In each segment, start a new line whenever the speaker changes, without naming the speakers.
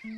Sit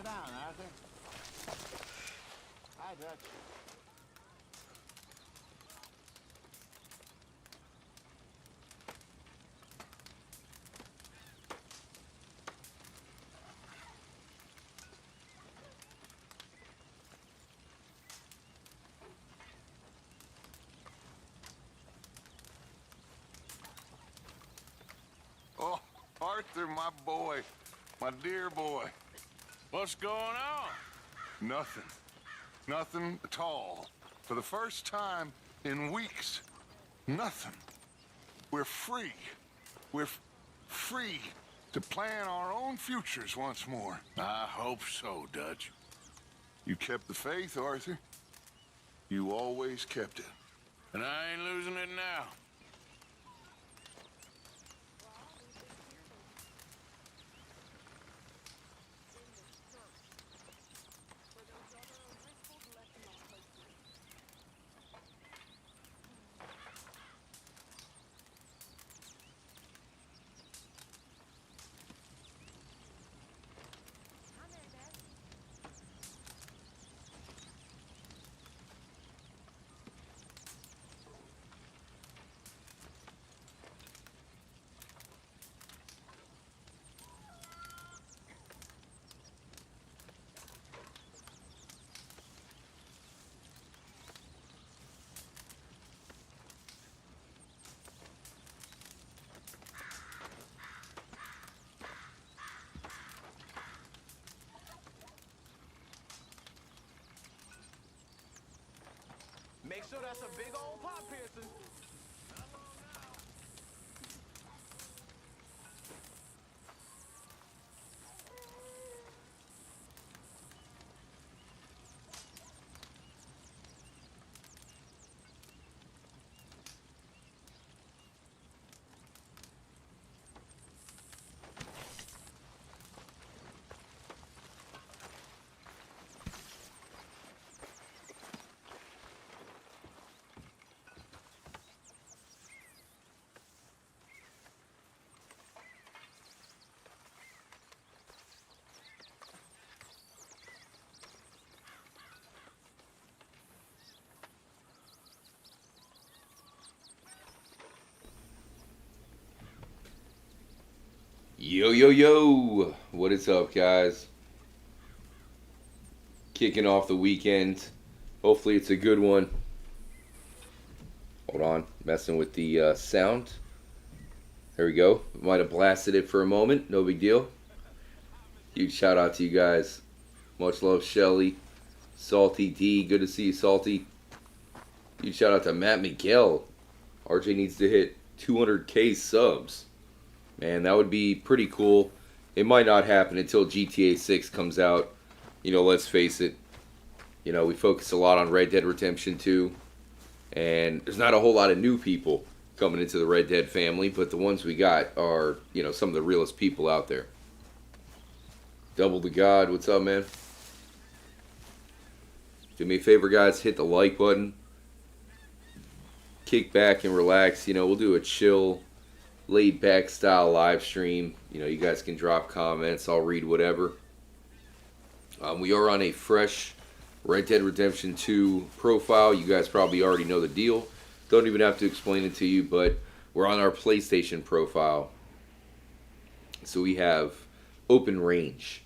down, Arthur. Hi, Dutch.
Oh, Arthur, my boy. My dear boy.
What's going on?
Nothing. Nothing at all. For the first time in weeks, nothing. We're free. We're free to plan our own futures once more.
I hope so, Dutch.
You kept the faith, Arthur. You always kept it.
And I ain't losing it now.
Make sure that's a big old pop piercing.
Yo, yo, yo! What is up, guys? Kicking off the weekend. Hopefully it's a good one. Hold on, messing with the sound. There we go. Might have blasted it for a moment. No big deal. Huge shout out to you guys. Much love, Shelly. Salty D. Good to see you, Salty. Huge shout out to Matt Miguel. RJ needs to hit 200K subs. Man, that would be pretty cool. It might not happen until GTA 6 comes out. You know, let's face it. You know, we focus a lot on Red Dead Redemption 2. And there's not a whole lot of new people coming into the Red Dead family. But the ones we got are, you know, some of the realest people out there. Double the God, what's up, man? Do me a favor, guys. Hit the like button. Kick back and relax. You know, we'll do a chill, laid back style live stream. You know, you guys can drop comments. I'll read whatever. We are on a fresh Red Dead Redemption 2 profile. You guys probably already know the deal. Don't even have to explain it to you, but we're on our PlayStation profile. So we have Open Range,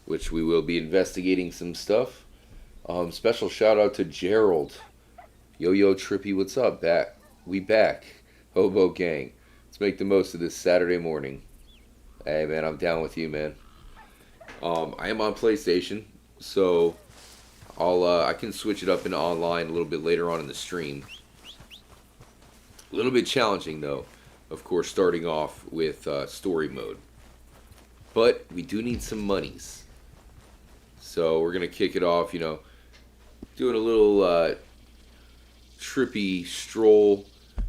which we will be investigating some stuff. Special shout out to Gerald. Yo Trippy, what's up? We back. Hobo gang. Let's make the most of this Saturday morning. Hey man, I'm down with you, man. I am on PlayStation, so I can switch it up into online a little bit later on in the stream. A little bit challenging though, of course, starting off with story mode. But we do need some monies. So we're gonna kick it off, you know, doing a little trippy stroll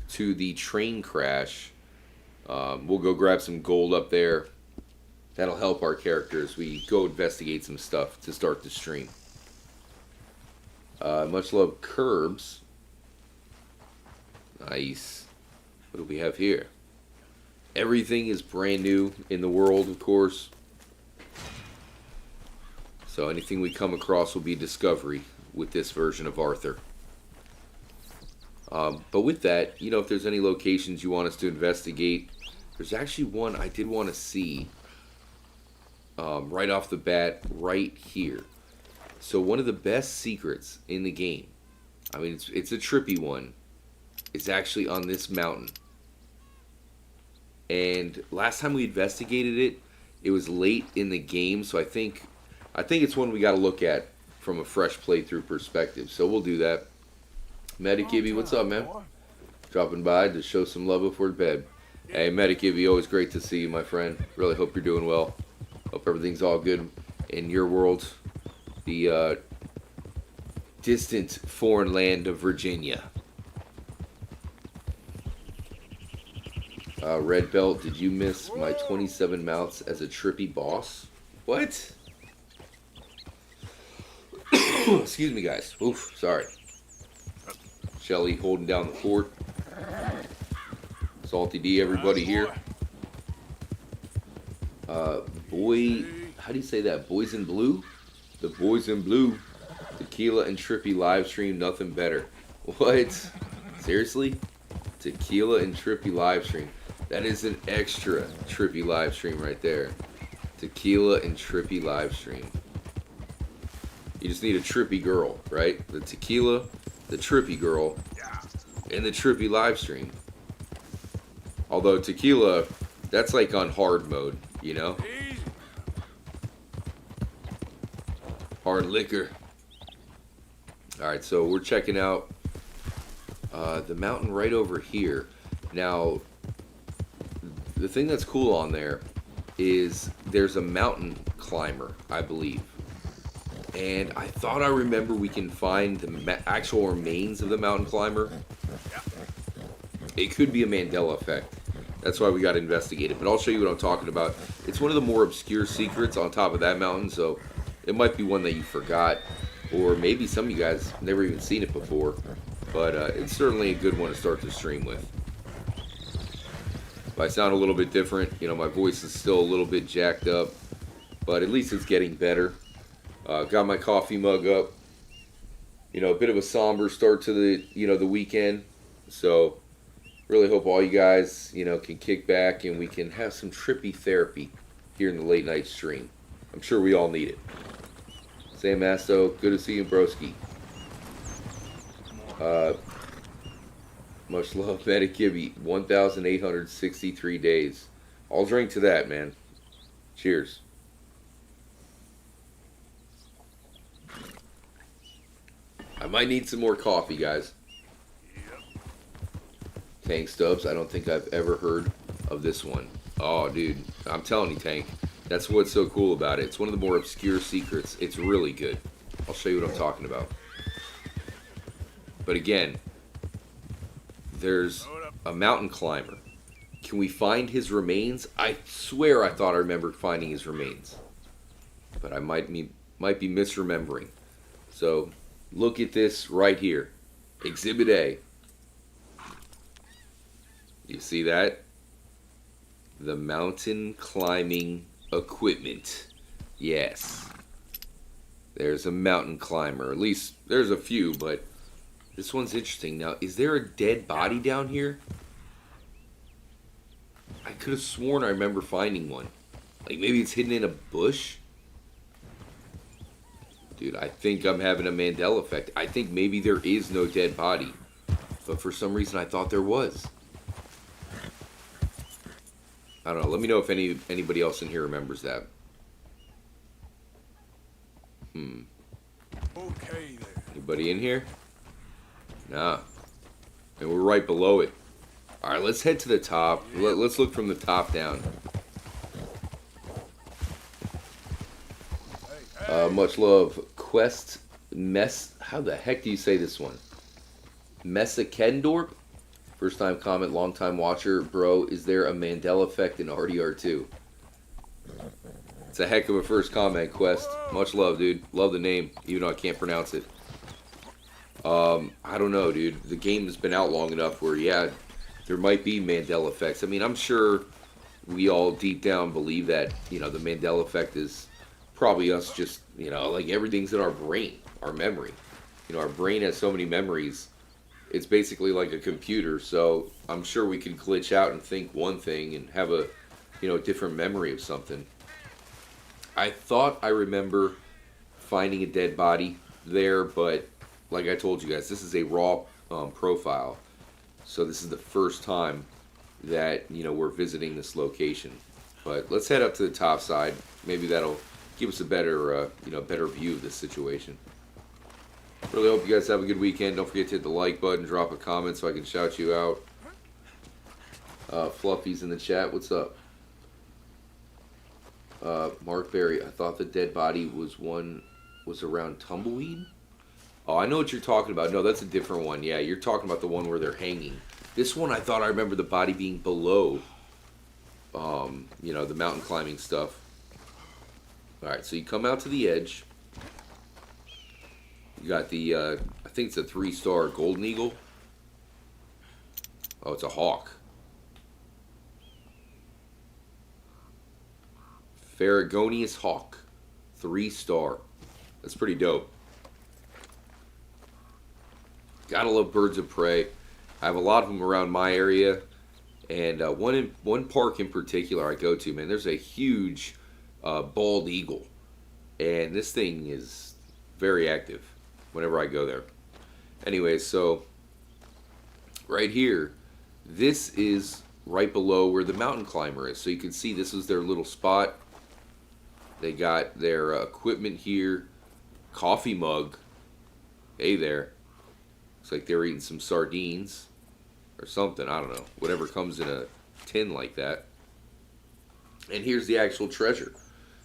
to the train crash. We'll go grab some gold up there. That'll help our characters. We go investigate some stuff to start the stream. Much love, Curbs. Nice. What do we have here? Everything is brand new in the world, of course. So anything we come across will be discovery with this version of Arthur. But with that, you know, if there's any locations you want us to investigate, there's actually one I did want to see right off the bat, right here. So one of the best secrets in the game, I mean, it's a trippy one, it's actually on this mountain. And last time we investigated it, it was late in the game, so I think it's one we got to look at from a fresh playthrough perspective. So we'll do that. Medikibby, what's up, man? Dropping by to show some love before bed. Hey, Medikibby, always great to see you, my friend. Really hope you're doing well. Hope everything's all good in your world. The distant foreign land of Virginia. Red Belt, did you miss my 27 mounts as a trippy boss? What? Excuse me, guys. Oof, sorry. Shelly holding down the fort. Salty D, everybody here. Boy, how do you say that? Boys in Blue? The Boys in Blue. Tequila and trippy live stream, nothing better. What? Seriously? Tequila and trippy live stream. That is an extra trippy live stream right there. Tequila and trippy live stream. You just need a trippy girl, right? The tequila, the trippy girl, and the trippy live stream. Although tequila, that's like on hard mode, you know? Hard liquor. Alright, so we're checking out the mountain right over here. Now, the thing that's cool on there is there's a mountain climber, I believe. And I thought I remember we can find the actual remains of the mountain climber. It could be a Mandela effect. That's why we got to investigate it. But I'll show you what I'm talking about. It's one of the more obscure secrets on top of that mountain, so it might be one that you forgot. Or maybe some of you guys never even seen it before. But it's certainly a good one to start the stream with. If I sound a little bit different, you know, my voice is still a little bit jacked up. But at least it's getting better. Got my coffee mug up. You know, a bit of a somber start to the, you know, the weekend. So, really hope all you guys, you know, can kick back and we can have some trippy therapy here in the late night stream. I'm sure we all need it. Sam Masto, good to see you, broski. Much love, Medikibby. 1,863 days. I'll drink to that, man. Cheers. I might need some more coffee, guys. Tank Stubbs. I don't think I've ever heard of this one. Oh, dude. I'm telling you, Tank. That's what's so cool about it. It's one of the more obscure secrets. It's really good. I'll show you what I'm talking about. But again, there's a mountain climber. Can we find his remains? I swear I thought I remembered finding his remains. But I might be misremembering. So, look at this right here. Exhibit A. You see that? The mountain climbing equipment. Yes. There's a mountain climber. At least, there's a few, but this one's interesting. Now, is there a dead body down here? I could have sworn I remember finding one. Like, maybe it's hidden in a bush? Dude, I think I'm having a Mandela effect. I think maybe there is no dead body. But for some reason, I thought there was. I don't know. Let me know if anybody else in here remembers that.
Okay there.
Anybody in here? Nah. And we're right below it. Alright, let's head to the top. Let's look from the top down. Much love. Quest Mess. How the heck do you say this one? Messa Kendorp? First time comment, long time watcher. Bro, is there a Mandela effect in RDR2? It's a heck of a first comment, Quest. Much love, dude. Love the name, even though I can't pronounce it. I don't know, dude. The game has been out long enough where, yeah, there might be Mandela effects. I mean, I'm sure we all deep down believe that, you know, the Mandela effect is probably us just, you know, like everything's in our brain, our memory. You know, our brain has so many memories. It's basically like a computer, so I'm sure we can glitch out and think one thing and have a, you know, different memory of something. I thought I remember finding a dead body there, but like I told you guys, this is a raw profile. So this is the first time that, you know, we're visiting this location. But let's head up to the top side. Maybe that'll give us a better, you know, better view of this situation. Really hope you guys have a good weekend. Don't forget to hit the like button, drop a comment so I can shout you out. Fluffy's in the chat. What's up? Mark Berry. I thought the dead body was around Tumbleweed. Oh, I know what you're talking about. No, that's a different one. Yeah, you're talking about the one where they're hanging. This one, I thought I remember the body being below, you know, the mountain climbing stuff. Alright, so you come out to the edge. You got the, I think it's a 3-star Golden Eagle. Oh, it's a hawk. Farragonius hawk. 3-star. That's pretty dope. Gotta love birds of prey. I have a lot of them around my area. And one park in particular I go to, man, there's a huge bald eagle. And this thing is very active whenever I go there. Anyway, so right here, this is right below where the mountain climber is. So you can see this is their little spot. They got their equipment here. Coffee mug. Hey there. Looks like they're eating some sardines or something. I don't know. Whatever comes in a tin like that. And here's the actual treasure.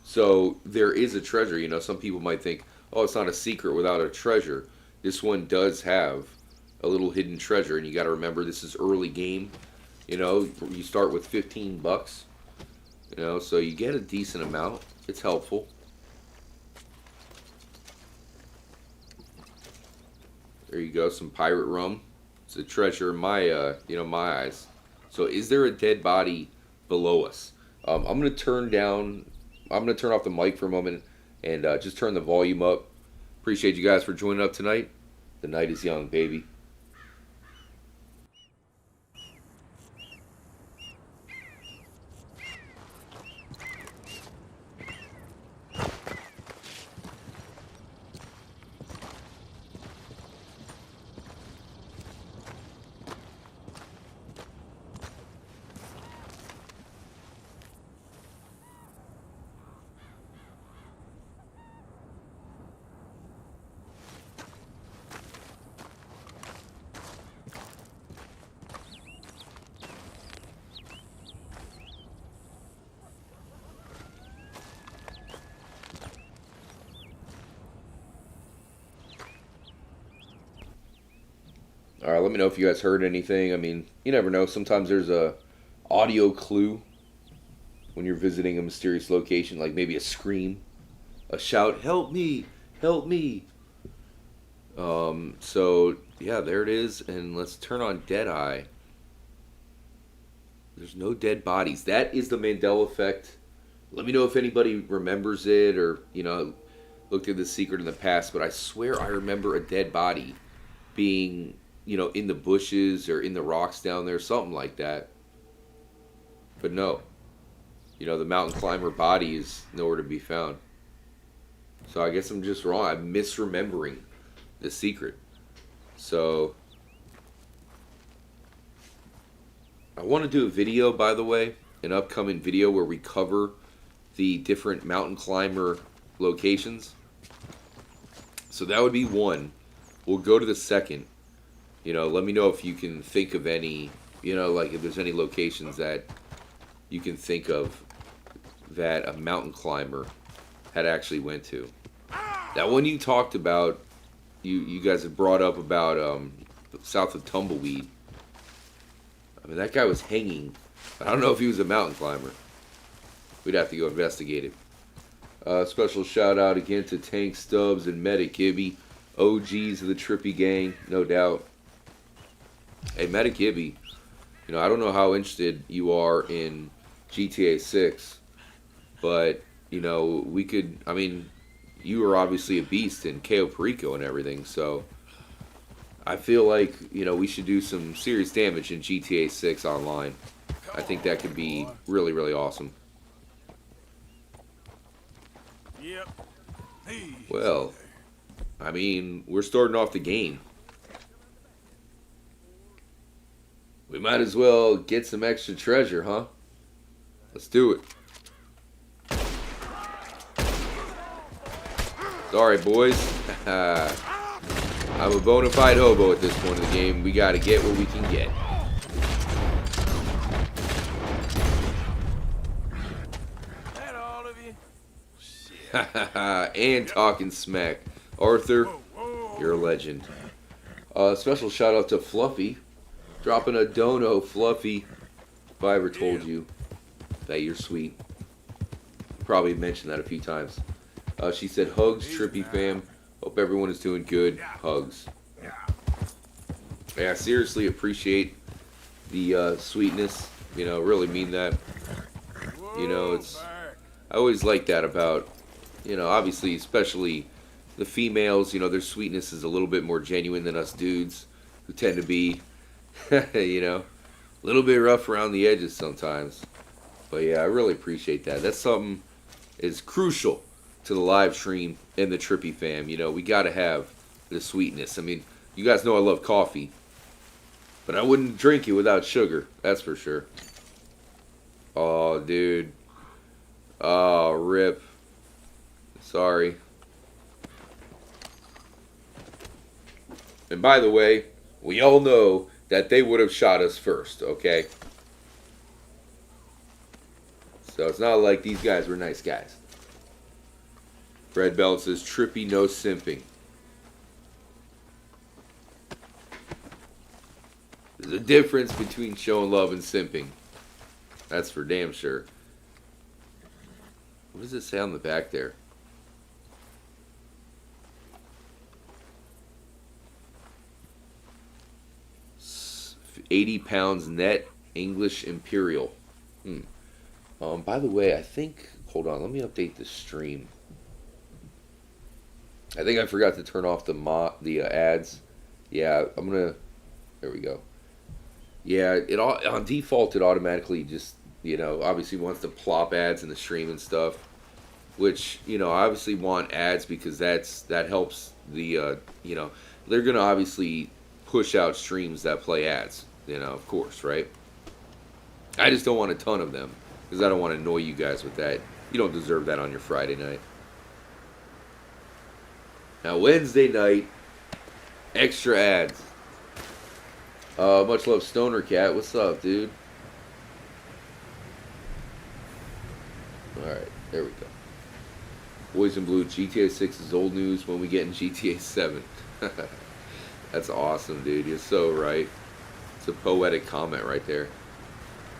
So there is a treasure. You know, some people might think, oh, it's not a secret without a treasure. This one does have a little hidden treasure. And you got to remember, this is early game. You know, you start with 15 bucks. You know, so you get a decent amount. It's helpful. There you go, some pirate rum. It's a treasure in my, you know, my eyes. So, is there a dead body below us? I'm gonna turn off the mic for a moment and just turn the volume up. Appreciate you guys for joining up tonight. The night is young, baby. All right, let me know if you guys heard anything. I mean, you never know. Sometimes there's a audio clue when you're visiting a mysterious location, like maybe a scream, a shout, "Help me! Help me!" So yeah, there it is, and let's turn on Deadeye. There's no dead bodies. That is the Mandela effect. Let me know if anybody remembers it or, looked at The Secret in the past, but I swear I remember a dead body being, in the bushes or in the rocks down there, something like that. But no. The mountain climber body is nowhere to be found. So I guess I'm just wrong. I'm misremembering The Secret. So I want to do a video, by the way, an upcoming video where we cover the different mountain climber locations. So that would be one. We'll go to the second. Let me know if you can think of any, like if there's any locations that you can think of that a mountain climber had actually went to. That one you talked about, you guys have brought up about south of Tumbleweed. I mean, that guy was hanging. I don't know if he was a mountain climber. We'd have to go investigate it. Special shout out again to Tank Stubbs and Medic Gibby, OGs of the Trippy Gang, no doubt. Hey, Medic Gibby, I don't know how interested you are in GTA 6, but, we could, I mean, you are obviously a beast in Cayo Perico and everything, so I feel like, we should do some serious damage in GTA 6 online. I think that could be really, really awesome.
Yep.
Well, I mean, we're starting off the game. We might as well get some extra treasure, huh? Let's do it. Sorry, boys. I'm a bona fide hobo at this point in the game. We gotta get what we can get.
That all of you?
And talking smack. Arthur, you're a legend. Special shout out to Fluffy. Dropping a dono, Fluffy. If I ever told you that you're sweet. Probably mentioned that a few times. She said, hugs, Trippy fam. Hope everyone is doing good. Hugs. Yeah, I seriously appreciate the sweetness. Really mean that. It's... I always like that about, obviously, especially the females. Their sweetness is a little bit more genuine than us dudes, who tend to be, a little bit rough around the edges sometimes. But yeah, I really appreciate that. That's something is crucial to the live stream and the Trippy fam. We gotta have the sweetness. I mean, you guys know I love coffee, but I wouldn't drink it without sugar. That's for sure. Oh, dude. Oh, rip. Sorry. And by the way, we all know that they would have shot us first, okay? So it's not like these guys were nice guys. Red Belt says, Trippy, no simping. There's a difference between showing love and simping. That's for damn sure. What does it say on the back there? £80 net, English Imperial. By the way, I think... Hold on, let me update the stream. I think I forgot to turn off the ads. Yeah, I'm gonna... There we go. Yeah, on default, it automatically just, obviously wants to plop ads in the stream and stuff. Which, I obviously want ads because that helps the, they're gonna obviously push out streams that play ads, of course, right? I just don't want a ton of them because I don't want to annoy you guys with that. You don't deserve that on your Friday night. Now, Wednesday night, extra ads. Much love, Stoner Cat. What's up, dude? Alright, there we go. Boys in Blue, GTA 6 is old news when we get in GTA 7. That's awesome, dude. You're so right. It's a poetic comment right there.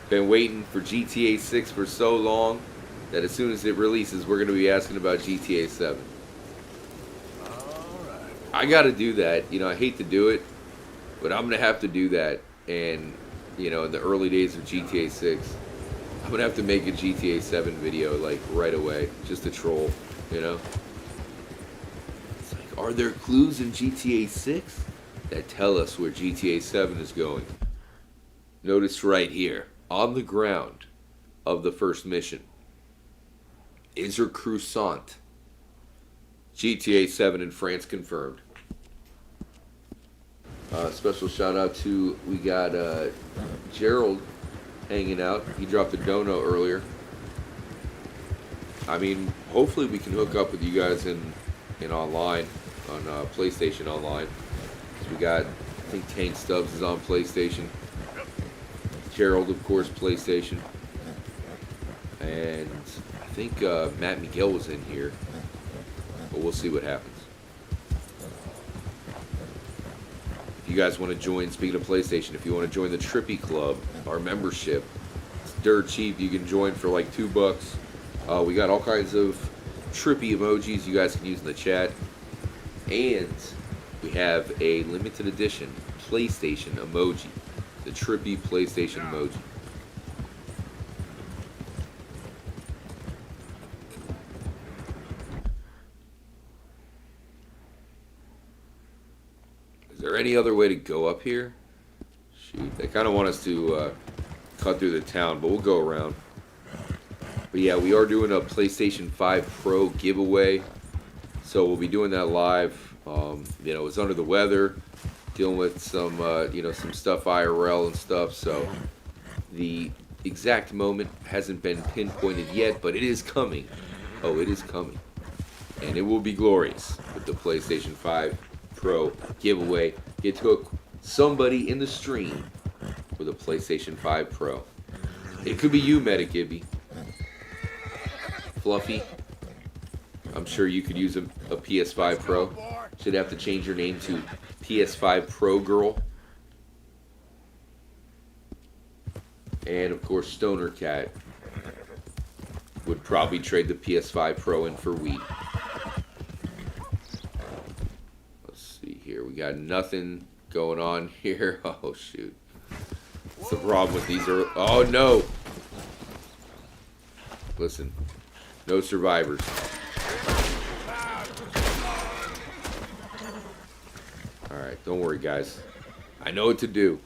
Been waiting for GTA 6 for so long that as soon as it releases, we're going to be asking about GTA 7. I got to do that. You know, I hate to do it, but I'm going to have to do that. And, you know, in the early days of GTA 6, I'm going to have to make a GTA 7 video, like, right away. Just to troll, you know? It's like, are there clues in GTA 6 that tell us where GTA 7 is going? Notice right here, on the ground of the first mission, is her croissant. GTA 7 in France confirmed. Special shout out to, we got Gerald hanging out. He dropped a dono earlier. I mean, hopefully we can hook up with you guys in online, on PlayStation Online. So we got, I think Tank Stubbs is on PlayStation. Gerald, of course, PlayStation. And I think Matt Miguel was in here. But we'll see what happens. If you guys want to join, speaking of PlayStation, if you want to join the Trippy Club, our membership, it's dirt cheap. You can join for like $2. We got all kinds of trippy emojis you guys can use in the chat. And we have a limited edition PlayStation emoji. The Trippy PlayStation emoji. Is there any other way to go up here? Shoot, they kind of want us to cut through the town, but we'll go around. But yeah, we are doing a PlayStation 5 Pro giveaway. So we'll be doing that live. You know, it's under the weather, dealing with some, you know, some stuff IRL and stuff. So the exact moment hasn't been pinpointed yet, but it is coming. Oh, it is coming. And it will be glorious with the PlayStation 5 Pro giveaway. Get to hook somebody in the stream with a PlayStation 5 Pro. It could be you, Metagibby. Fluffy. I'm sure you could use a PS5 Pro. Should have to change your name to PS5 Pro Girl. And of course, Stoner Cat would probably trade the PS5 Pro in for wheat. Let's see here. We got nothing going on here. Oh, shoot. What's the problem with these? Oh, no. Listen. No survivors. Alright, don't worry, guys. I know what to do.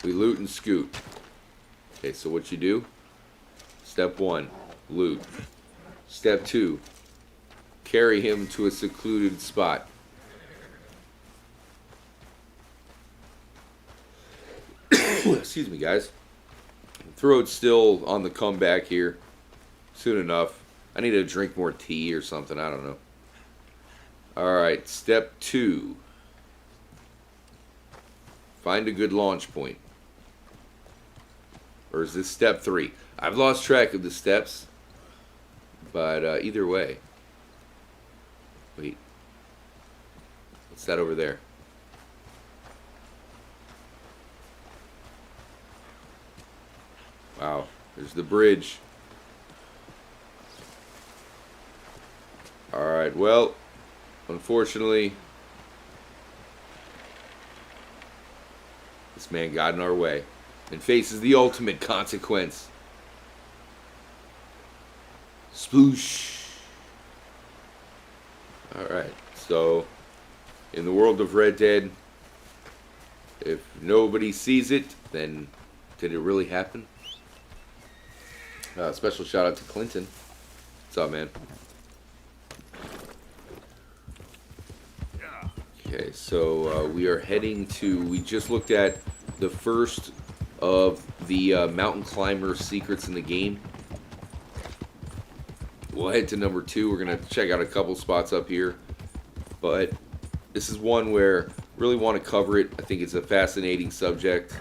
We loot and scoot. Okay, so what you do? Step 1, loot. Step 2, carry him to a secluded spot. Excuse me, guys. Throat's still on the comeback here. Soon enough. I need to drink more tea or something. I don't know. Alright, step 2. Find a good launch point. Or is this step 3? I've lost track of the steps. But either way. Wait. What's that over there? Wow. There's the bridge. Alright, well, unfortunately, this man got in our way and faces the ultimate consequence. Sploosh. Alright, so in the world of Red Dead, if nobody sees it, then did it really happen? Special shout out to Clinton. What's up, man? Okay, so we are heading to, we just looked at the first of the mountain climber secrets in the game. We'll head to number 2. We're going to check out a couple spots up here. But this is one where I really want to cover it. I think it's a fascinating subject.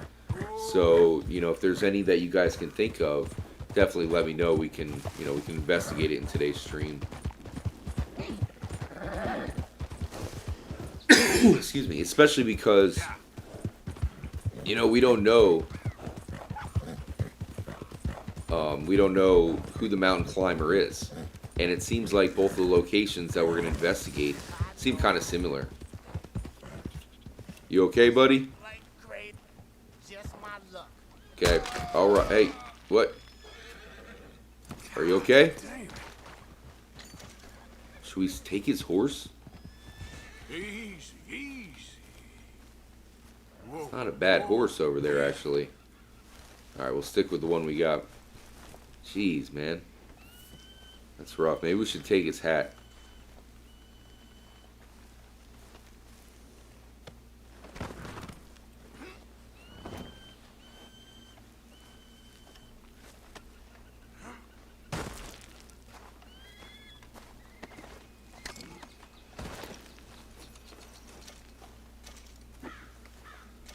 So, you know, if there's any that you guys can think of, definitely let me know. We can, you know, we can investigate it in today's stream. Excuse me. Especially because, you know, we don't know who the mountain climber is. And it seems like both the locations that we're going to investigate seem kind of similar. You okay, buddy?
Like great. Just my luck.
Okay. All right. Hey, what? Are you okay?
Damn.
Should we take his horse?
Easy, easy. Whoa.
Not a bad horse over there, actually. All right, we'll stick with the one we got. Jeez, man. That's rough. Maybe we should take his hat.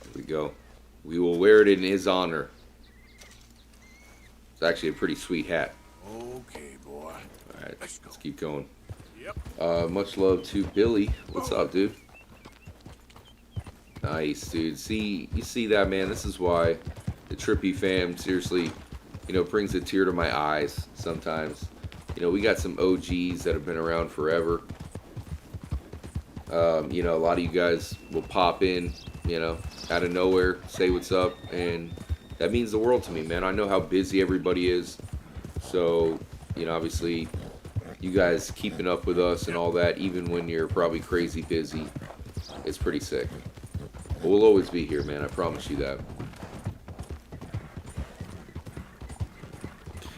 There we go. We will wear it in his honor. It's actually a pretty sweet hat.
Okay, boy.
Alright,
Let's go.
let's keep going.
Yep.
Much love to Billy. What's up, dude? Nice, dude. See, you see that, man? This is why the Trippy fam, seriously, you know, brings a tear to my eyes sometimes. You know, we got some OGs that have been around forever. You know, a lot of you guys will pop in, you know, out of nowhere, say what's up, and that means the world to me, man. I know how busy everybody is. So, you know, obviously, you guys keeping up with us and all that, even when you're probably crazy busy, it's pretty sick. But we'll always be here, man. I promise you that.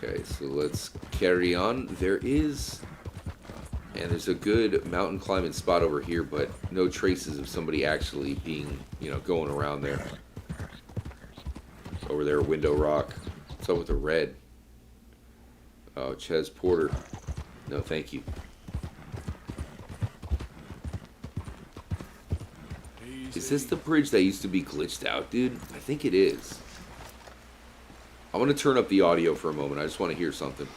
Okay, so let's carry on. There's a good mountain climbing spot over here, but no traces of somebody actually being, you know, going around there. Over there, Window Rock. What's up with the red? Oh, Ches Porter. No, thank you. Is this the bridge that used to be glitched out, dude? I think it is. I'm going to turn up the audio for a moment. I just want to hear something.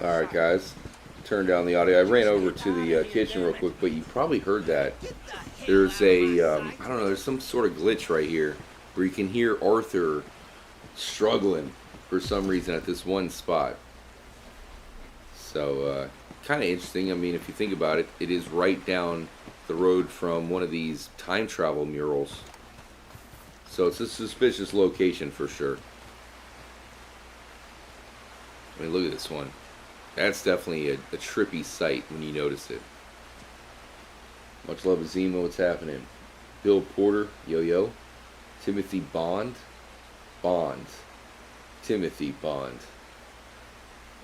Alright guys, turn down the audio. I ran over to the kitchen real quick, but you probably heard that. There's a, I don't know, there's some sort of glitch right here where you can hear Arthur struggling for some reason at this one spot. So, kind of interesting. I mean, if you think about it, it is right down the road from one of these time travel murals. So it's a suspicious location for sure. I mean, look at this one. That's definitely a trippy sight when you notice it. Much love, Azima. What's happening? Bill Porter. Yo. Timothy Bond. Timothy Bond.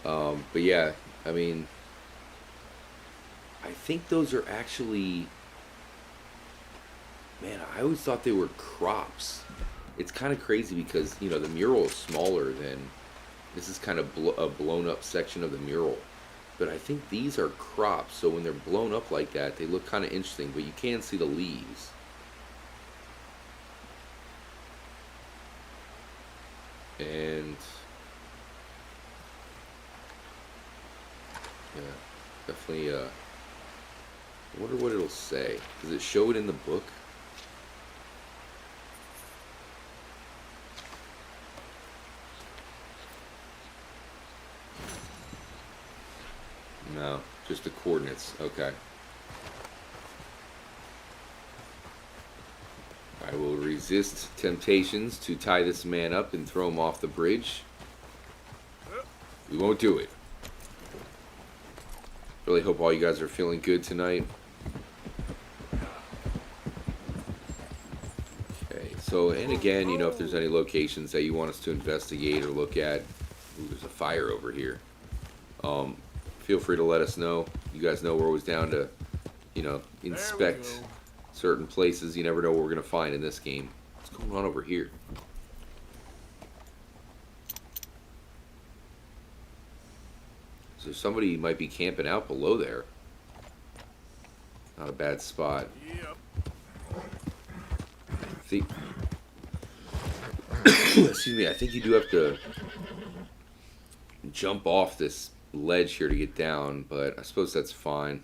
But yeah, I mean, I think those are actually... Man, I always thought they were crops. It's kind of crazy because, you know, the mural is smaller than... This is kind of a blown up section of the mural. But I think these are crops, so when they're blown up like that, they look kind of interesting, but you can see the leaves. And... yeah, definitely, I wonder what it'll say. Does it show it in the book? No, just the coordinates. Okay. I will resist temptations to tie this man up and throw him off the bridge. We won't do it. Really hope all you guys are feeling good tonight. Okay, so, and again, you know, if there's any locations that you want us to investigate or look at. Ooh, there's a fire over here. Feel free to let us know. You guys know we're always down to, you know, inspect certain places. You never know what we're going to find in this game. What's going on over here? So somebody might be camping out below there. Not a bad spot.
Yep.
Excuse me, I think you do have to jump off this ledge here to get down, but I suppose that's fine.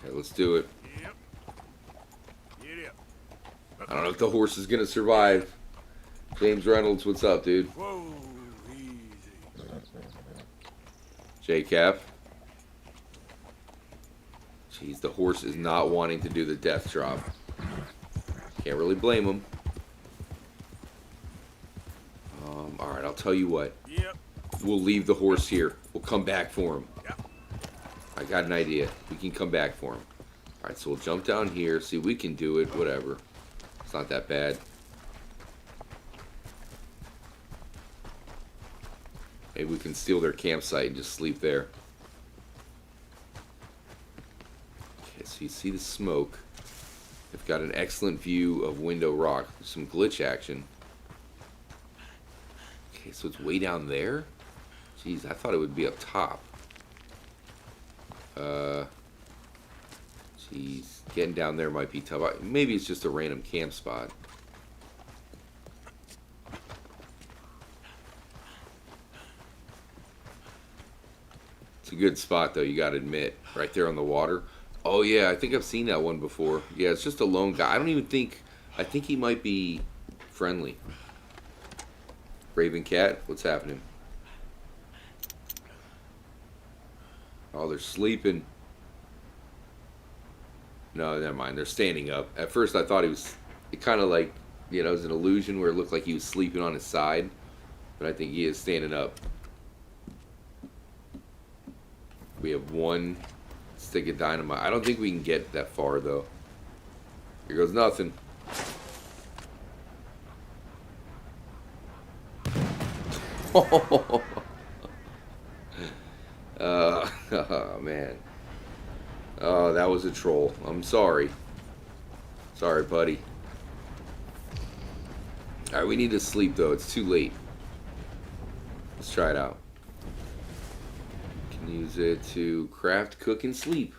Okay, let's do it.
Yep. Get up.
I don't know if the horse is gonna survive. James Reynolds, what's up, dude?
Whoa, easy.
J-Cap. Jeez, the horse is not wanting to do the death drop. Can't really blame him. Alright, I'll tell you what.
Yep.
We'll leave the horse here. We'll come back for him.
Yep.
I got an idea. We can come back for him. Alright, so we'll jump down here. See, we can do it. Whatever. It's not that bad. Maybe we can steal their campsite and just sleep there. Okay, so you see the smoke. They've got an excellent view of Window Rock. There's some glitch action. Okay, so it's way down there? Jeez, I thought it would be up top. Jeez, getting down there might be tough. Maybe it's just a random camp spot. It's a good spot, though, you gotta admit. Right there on the water. Oh, yeah, I think I've seen that one before. Yeah, it's just a lone guy. I don't even think... I think he might be friendly. Raven Cat, what's happening? Oh, they're sleeping. No, never mind. They're standing up. At first, I thought he was... It kind of like, you know, it was an illusion where it looked like he was sleeping on his side. But I think he is standing up. We have one stick of dynamite. I don't think we can get that far, though. Here goes nothing. Oh, man. Oh, that was a troll. I'm sorry. Sorry, buddy. Alright, we need to sleep, though. It's too late. Let's try it out. Can use it to craft, cook, and sleep.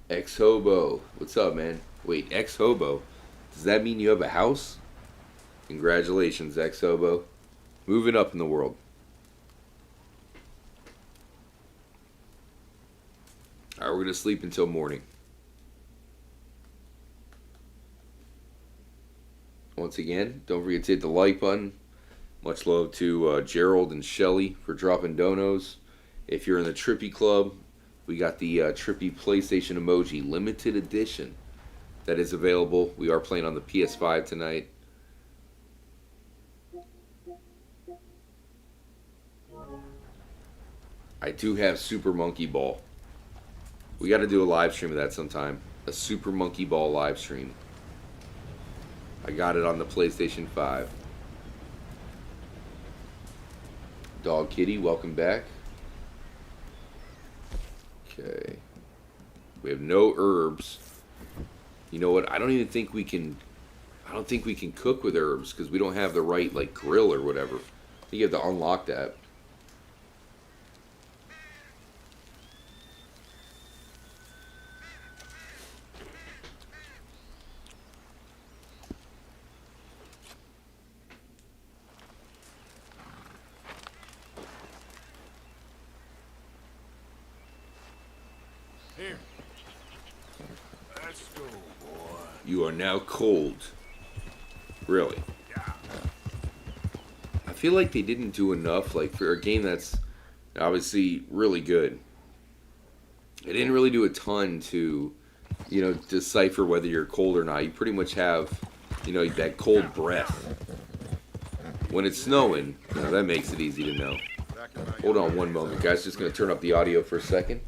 Ex-hobo. What's up, man? Wait, ex-hobo? Does that mean you have a house? Congratulations, ex-hobo. Moving up in the world. Alright, we're going to sleep until morning. Once again, don't forget to hit the like button. Much love to Gerald and Shelly for dropping donos. If you're in the Trippy Club, we got the Trippy PlayStation Emoji Limited Edition that is available. We are playing on the PS5 tonight. I do have Super Monkey Ball. We got to do a live stream of that sometime. A Super Monkey Ball live stream. I got it on the PlayStation 5. Dog Kitty, welcome back. Okay. We have no herbs. You know what? I don't even think we can... I don't think we can cook with herbs because we don't have the right, like, grill or whatever. I think you have to unlock that.
Here. Let's go, boy.
You are now cold. Really.
Yeah.
I feel like they didn't do enough, like, for a game that's obviously really good. They didn't really do a ton to, you know, decipher whether you're cold or not. You pretty much have, you know, that cold breath. When it's snowing, you know, that makes it easy to know. Hold on one moment, guys. Just going to turn up the audio for a second.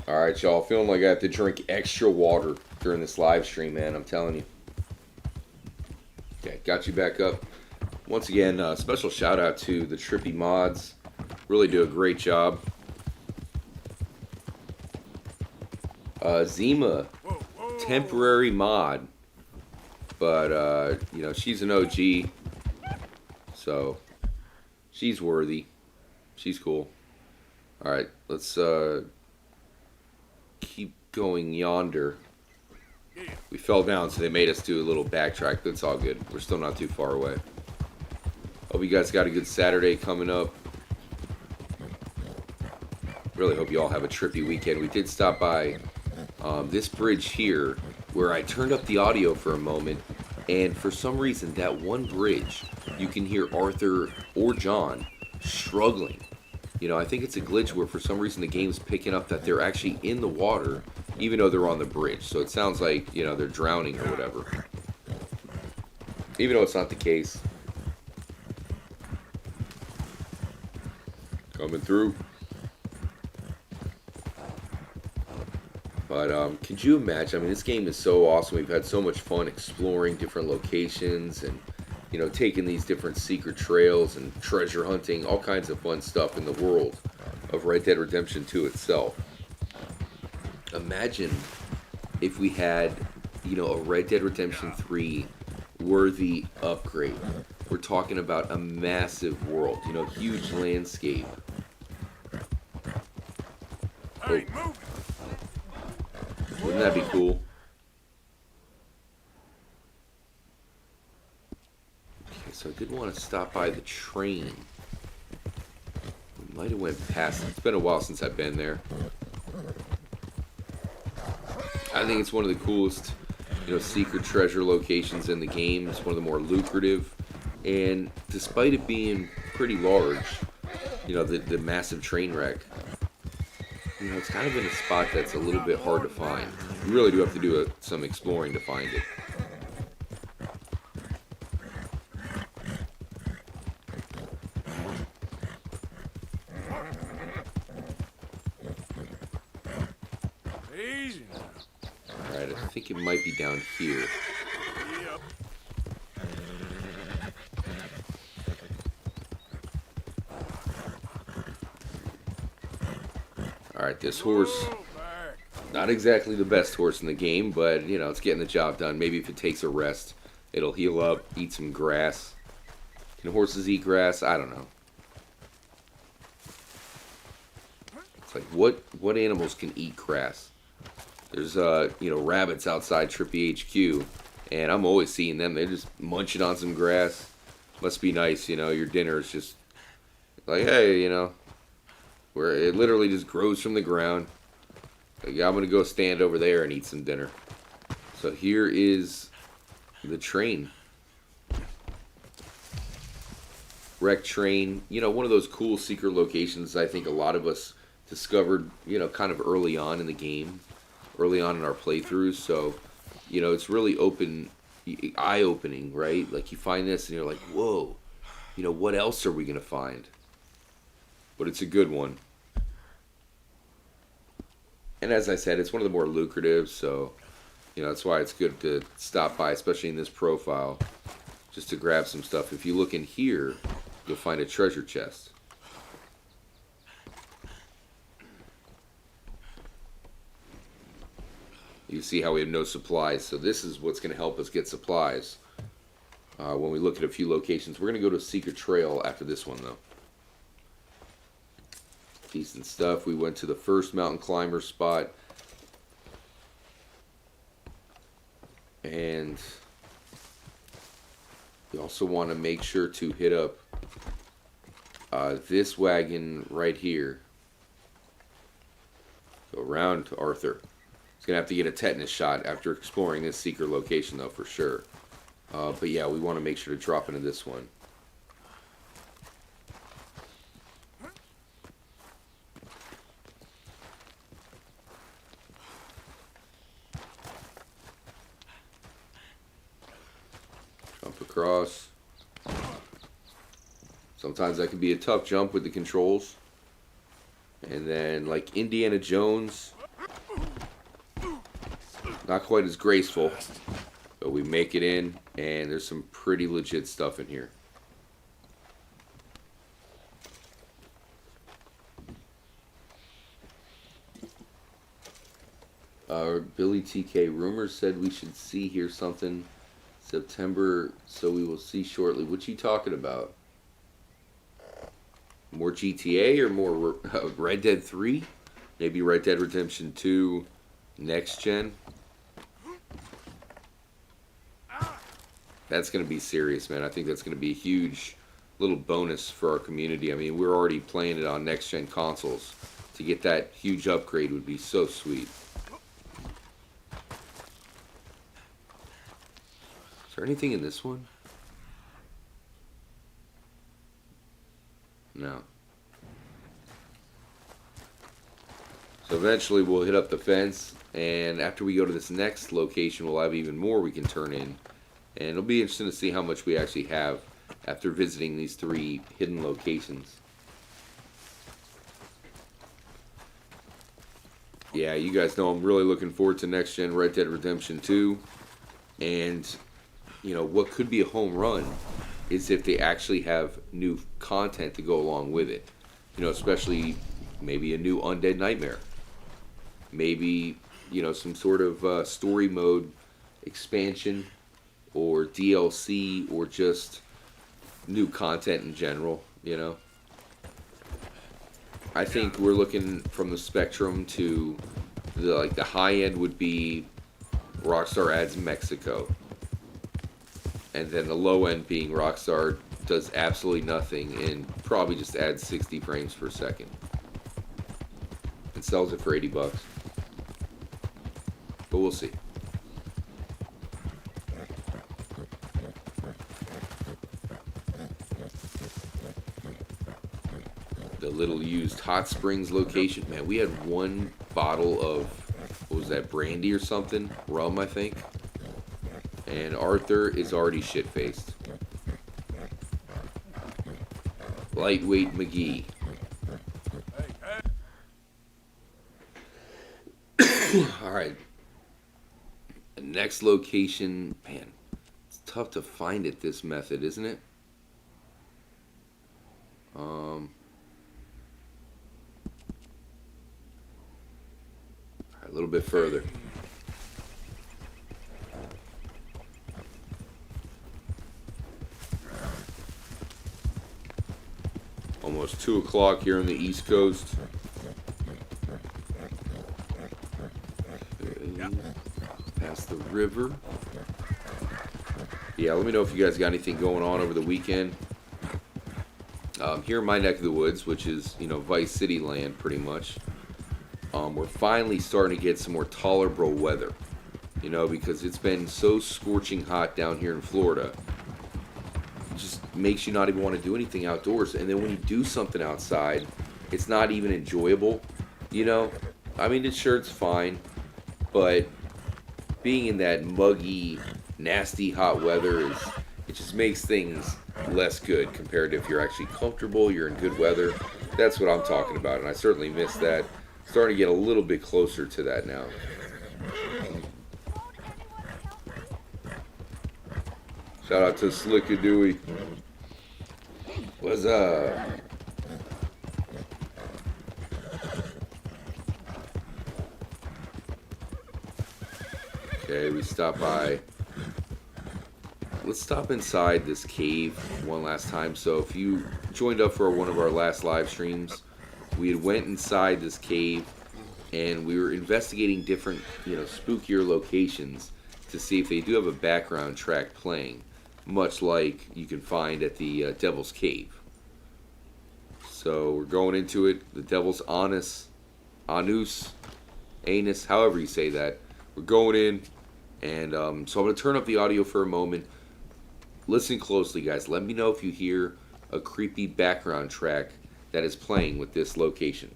Alright, y'all. Feeling like I have to drink extra water during this live stream, man. I'm telling you. Okay, got you back up. Once again, special shout out to the Trippy mods. Really do a great job. Zima, temporary mod. But, you know, she's an OG. So, she's worthy. She's cool. Alright, let's, keep going yonder. We fell down, so they made us do a little backtrack, but it's all good. We're still not too far away. Hope you guys got a good Saturday coming up. Really hope you all have a trippy weekend. We did stop by this bridge here, where I turned up the audio for a moment, and for some reason, that one bridge, you can hear Arthur or John struggling. You know, I think it's a glitch where for some reason the game's picking up that they're actually in the water, even though they're on the bridge. So it sounds like, you know, they're drowning or whatever. Even though it's not the case. Coming through. But, could you imagine? I mean, this game is so awesome. We've had so much fun exploring different locations and, you know, taking these different secret trails and treasure hunting, all kinds of fun stuff in the world of Red Dead Redemption 2 itself. Imagine if we had, you know, a Red Dead Redemption 3 worthy upgrade. We're talking about a massive world, you know, huge landscape. Oh. Wouldn't that be cool? So I did want to stop by the train. We might have went past it. It's been a while since I've been there. I think it's one of the coolest, secret treasure locations in the game. It's one of the more lucrative. And despite it being pretty large, the massive train wreck, it's kind of in a spot that's a little bit hard to find. You really do have to do some exploring to find it.
Easy now.
Alright, I think it might be down here.
Yep.
Alright, this horse, not exactly the best horse in the game, but, it's getting the job done. Maybe if it takes a rest, it'll heal up, eat some grass. Can horses eat grass? I don't know. It's like, what animals can eat grass? There's, rabbits outside Trippy HQ, and I'm always seeing them. They're just munching on some grass. Must be nice, your dinner is just like, hey, where it literally just grows from the ground. Like, I'm going to go stand over there and eat some dinner. So here is the train. Wreck train. One of those cool secret locations I think a lot of us discovered, kind of early on in the game. Early on in our playthroughs. So, it's really eye-opening, right? Like, you find this and you're like, whoa. What else are we going to find? But it's a good one. And as I said, it's one of the more lucrative, so, that's why it's good to stop by, especially in this profile, just to grab some stuff. If you look in here, you'll find a treasure chest. You see how we have no supplies, so this is what's going to help us get supplies. When we look at a few locations, we're going to go to a secret trail after this one, though. Decent stuff. We went to the first mountain climber spot. And we also want to make sure to hit up this wagon right here. Go around to Arthur. He's going to have to get a tetanus shot after exploring this secret location, though, for sure. But yeah, we want to make sure to drop into this one. Jump across. Sometimes that can be a tough jump with the controls. And then, like Indiana Jones, not quite as graceful, but we make it in, and there's some pretty legit stuff in here. Billy TK, rumors said we should hear something September, so we will see shortly. What you talking about? More GTA or more Red Dead 3? Maybe Red Dead Redemption 2 next gen? That's going to be serious, man. I think that's going to be a huge little bonus for our community. I mean, we're already playing it on next gen consoles. To get that huge upgrade would be so sweet. Is there anything in this one? No. So eventually we'll hit up the fence, and after we go to this next location, we'll have even more we can turn in. And it'll be interesting to see how much we actually have after visiting these 3 hidden locations. Yeah, you guys know I'm really looking forward to next gen Red Dead Redemption 2. And, what could be a home run is if they actually have new content to go along with it. Especially maybe a new Undead Nightmare. Maybe, some sort of story mode expansion or DLC or just new content in general, I think we're looking from the spectrum to the high end would be Rockstar adds Mexico. And then the low end being Rockstar does absolutely nothing and probably just adds 60 frames per second. And sells it for $80. But we'll see. The little used hot springs location. Man, we had one bottle of, what was that, brandy or something? Rum, I think. And Arthur is already shit-faced. Lightweight McGee. Alright. Next location. Man, it's tough to find it, this method, isn't it? A little bit further. Almost 2 o'clock here on the East Coast. Past the river. Yeah, let me know if you guys got anything going on over the weekend. Here in my neck of the woods, which is, you know, Vice City land pretty much. We're finally starting to get some more tolerable weather, you know, because it's been so scorching hot down here in Florida. It just makes you not even want to do anything outdoors. And then when you do something outside, it's not even enjoyable, you know. I mean, it's fine, but being in that muggy, nasty hot weather it just makes things less good compared to if you're actually comfortable, you're in good weather. That's what I'm talking about, and I certainly miss that. Starting to get a little bit closer to that now. Shout out to Slickadooey. What's up? Okay, we stopped by. Let's stop inside this cave one last time. So if you joined up for one of our last live streams, we had went inside this cave and we were investigating different, you know, spookier locations to see if they do have a background track playing, much like you can find at the Devil's Cave. So we're going into it. The Devil's Anus, Anus, however you say that. We're going in, and so I'm going to turn up the audio for a moment. Listen closely, guys. Let me know if you hear a creepy background track that is playing with this location.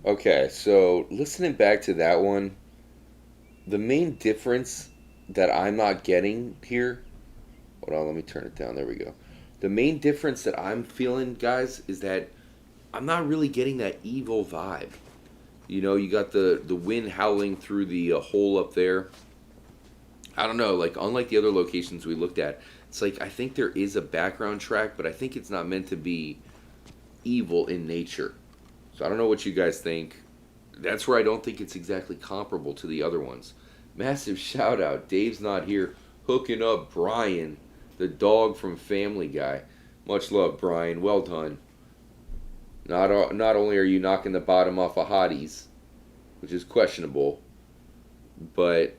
Okay, so listening back to that one, the main difference that I'm not getting here. Hold on, let me turn it down. There we go. The main difference that I'm feeling, guys, is that I'm not really getting that evil vibe. You know, you got the wind howling through the hole up there. I don't know, like unlike the other locations we looked at, it's like I think there is a background track, but I think it's not meant to be evil in nature. So I don't know what you guys think. That's where I don't think it's exactly comparable to the other ones. Massive shout out. Dave's not here. Hooking up Brian, the dog from Family Guy. Much love, Brian. Well done. Not only are you knocking the bottom off of hotties, which is questionable, but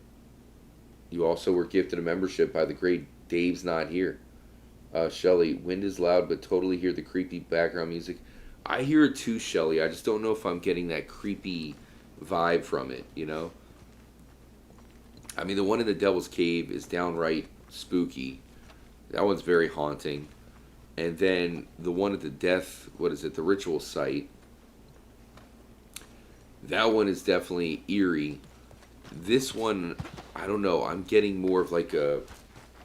you also were gifted a membership by the great Dave's Not Here. Shelly, wind is loud, but totally hear the creepy background music. I hear it too, Shelly. I just don't know if I'm getting that creepy vibe from it, you know? I mean, the one in the Devil's Cave is downright spooky. That one's very haunting. And then the one at the the ritual site, that one is definitely eerie. This one, I don't know, I'm getting more of like a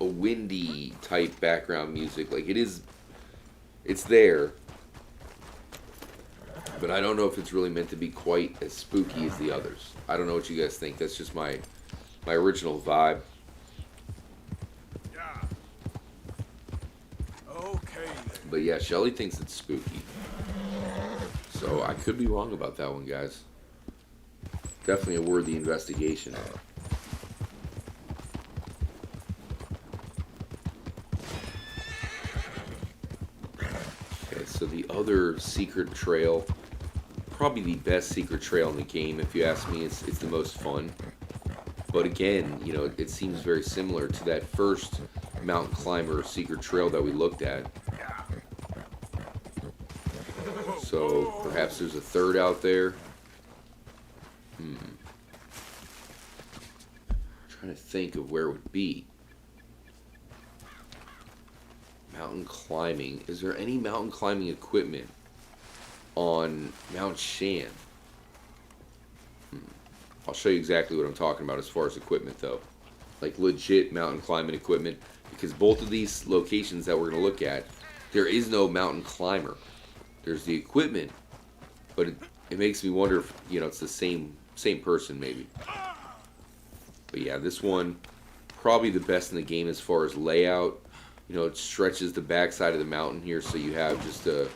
windy type background music. Like it's there, but I don't know if it's really meant to be quite as spooky as the others. I don't know what you guys think. That's just my original vibe.
Yeah. Okay then.
But yeah, Shelly thinks it's spooky. So I could be wrong about that one, guys. Definitely a worthy investigation. Okay, so the other secret trail, probably the best secret trail in the game, if you ask me. It's the most fun. But again, you know, it seems very similar to that first mountain climber secret trail that we looked at. So perhaps there's a third out there. Trying to think of where it would be. Mountain climbing. Is there any mountain climbing equipment on Mount Shan? I'll show you exactly what I'm talking about as far as equipment, though. Like legit mountain climbing equipment. Because both of these locations that we're going to look at, there is no mountain climber. There's the equipment, but it makes me wonder if, you know, it's the same person, maybe. But yeah, this one, probably the best in the game as far as layout. You know, it stretches the backside of the mountain here, so you have just a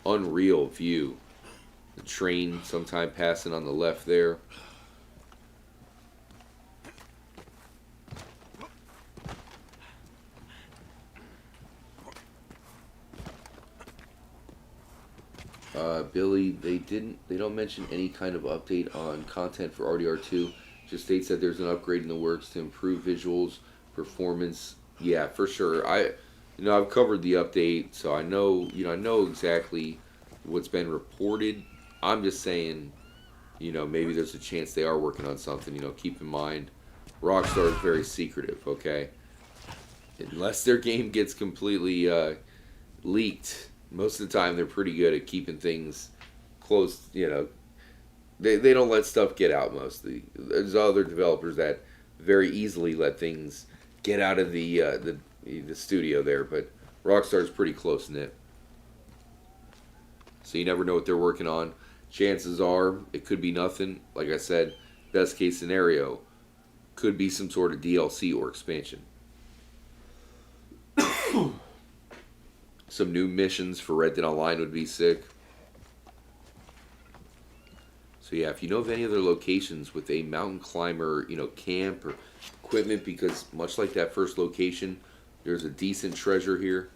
unreal view. The train sometime passing on the left there. Billy, they don't mention any kind of update on content for RDR2. Just states that there's an upgrade in the works to improve visuals, performance. Yeah, for sure. I've covered the update, so I know exactly what's been reported. I'm just saying, you know, maybe there's a chance they are working on something. You know, keep in mind, Rockstar is very secretive. Okay, unless their game gets completely leaked. Most of the time, they're pretty good at keeping things close. You know, they don't let stuff get out mostly. There's other developers that very easily let things get out of the studio there, but Rockstar's pretty close knit. So you never know what they're working on. Chances are it could be nothing. Like I said, best case scenario could be some sort of DLC or expansion. Some new missions for Red Dead Online would be sick. So yeah, if you know of any other locations with a mountain climber, you know, camp or equipment, because much like that first location, there's a decent treasure here.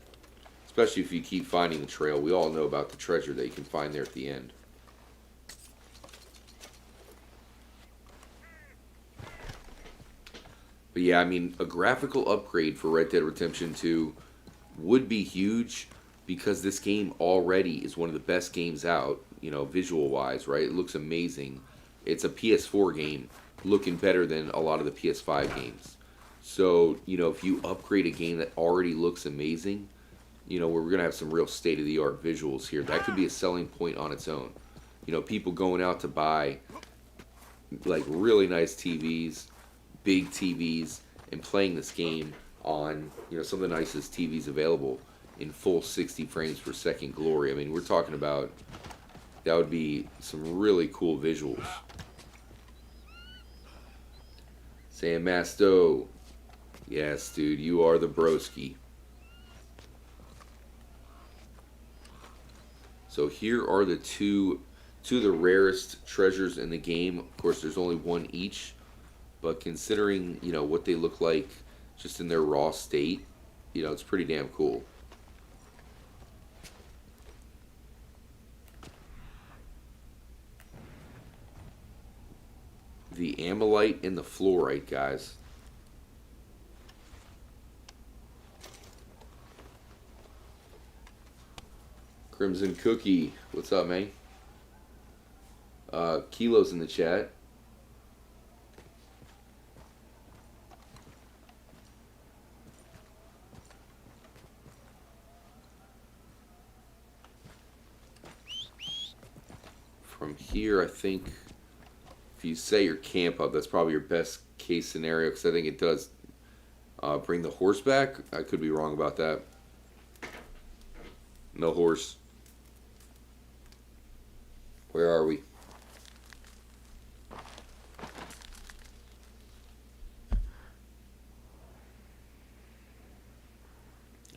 Especially if you keep finding the trail. We all know about the treasure that you can find there at the end. But yeah, I mean, a graphical upgrade for Red Dead Redemption 2 would be huge, because this game already is one of the best games out, you know, visual-wise, right? It looks amazing. It's a PS4 game, looking better than a lot of the PS5 games. So, you know, if you upgrade a game that already looks amazing, you know, we're going to have some real state-of-the-art visuals here. That could be a selling point on its own. you know, people going out to buy like really nice TVs, big TVs, and playing this game on, you know, some of the nicest TVs available in full 60 frames per second glory. I mean, we're talking about, that would be some really cool visuals. Sam Masto. Yes, dude, you are the broski. So here are the two of the rarest treasures in the game. Of course, there's only one each, but considering, you know, what they look like just in their raw state, you know, it's pretty damn cool. The Amylite and the Fluorite, guys. Crimson Cookie, what's up, man? Kilo's in the chat. From here, I think if you set your camp up, that's probably your best case scenario, because I think it does bring the horse back. I could be wrong about that. No horse. Where are we?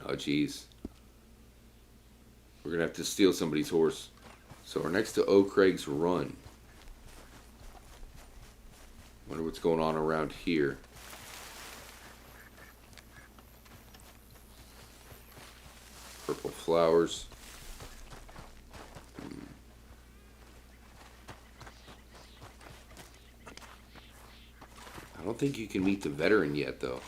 Oh, geez. We're going to have to steal somebody's horse. So we're next to O'Craig's Run. Wonder what's going on around here. Purple flowers. I don't think you can meet the veteran yet, though.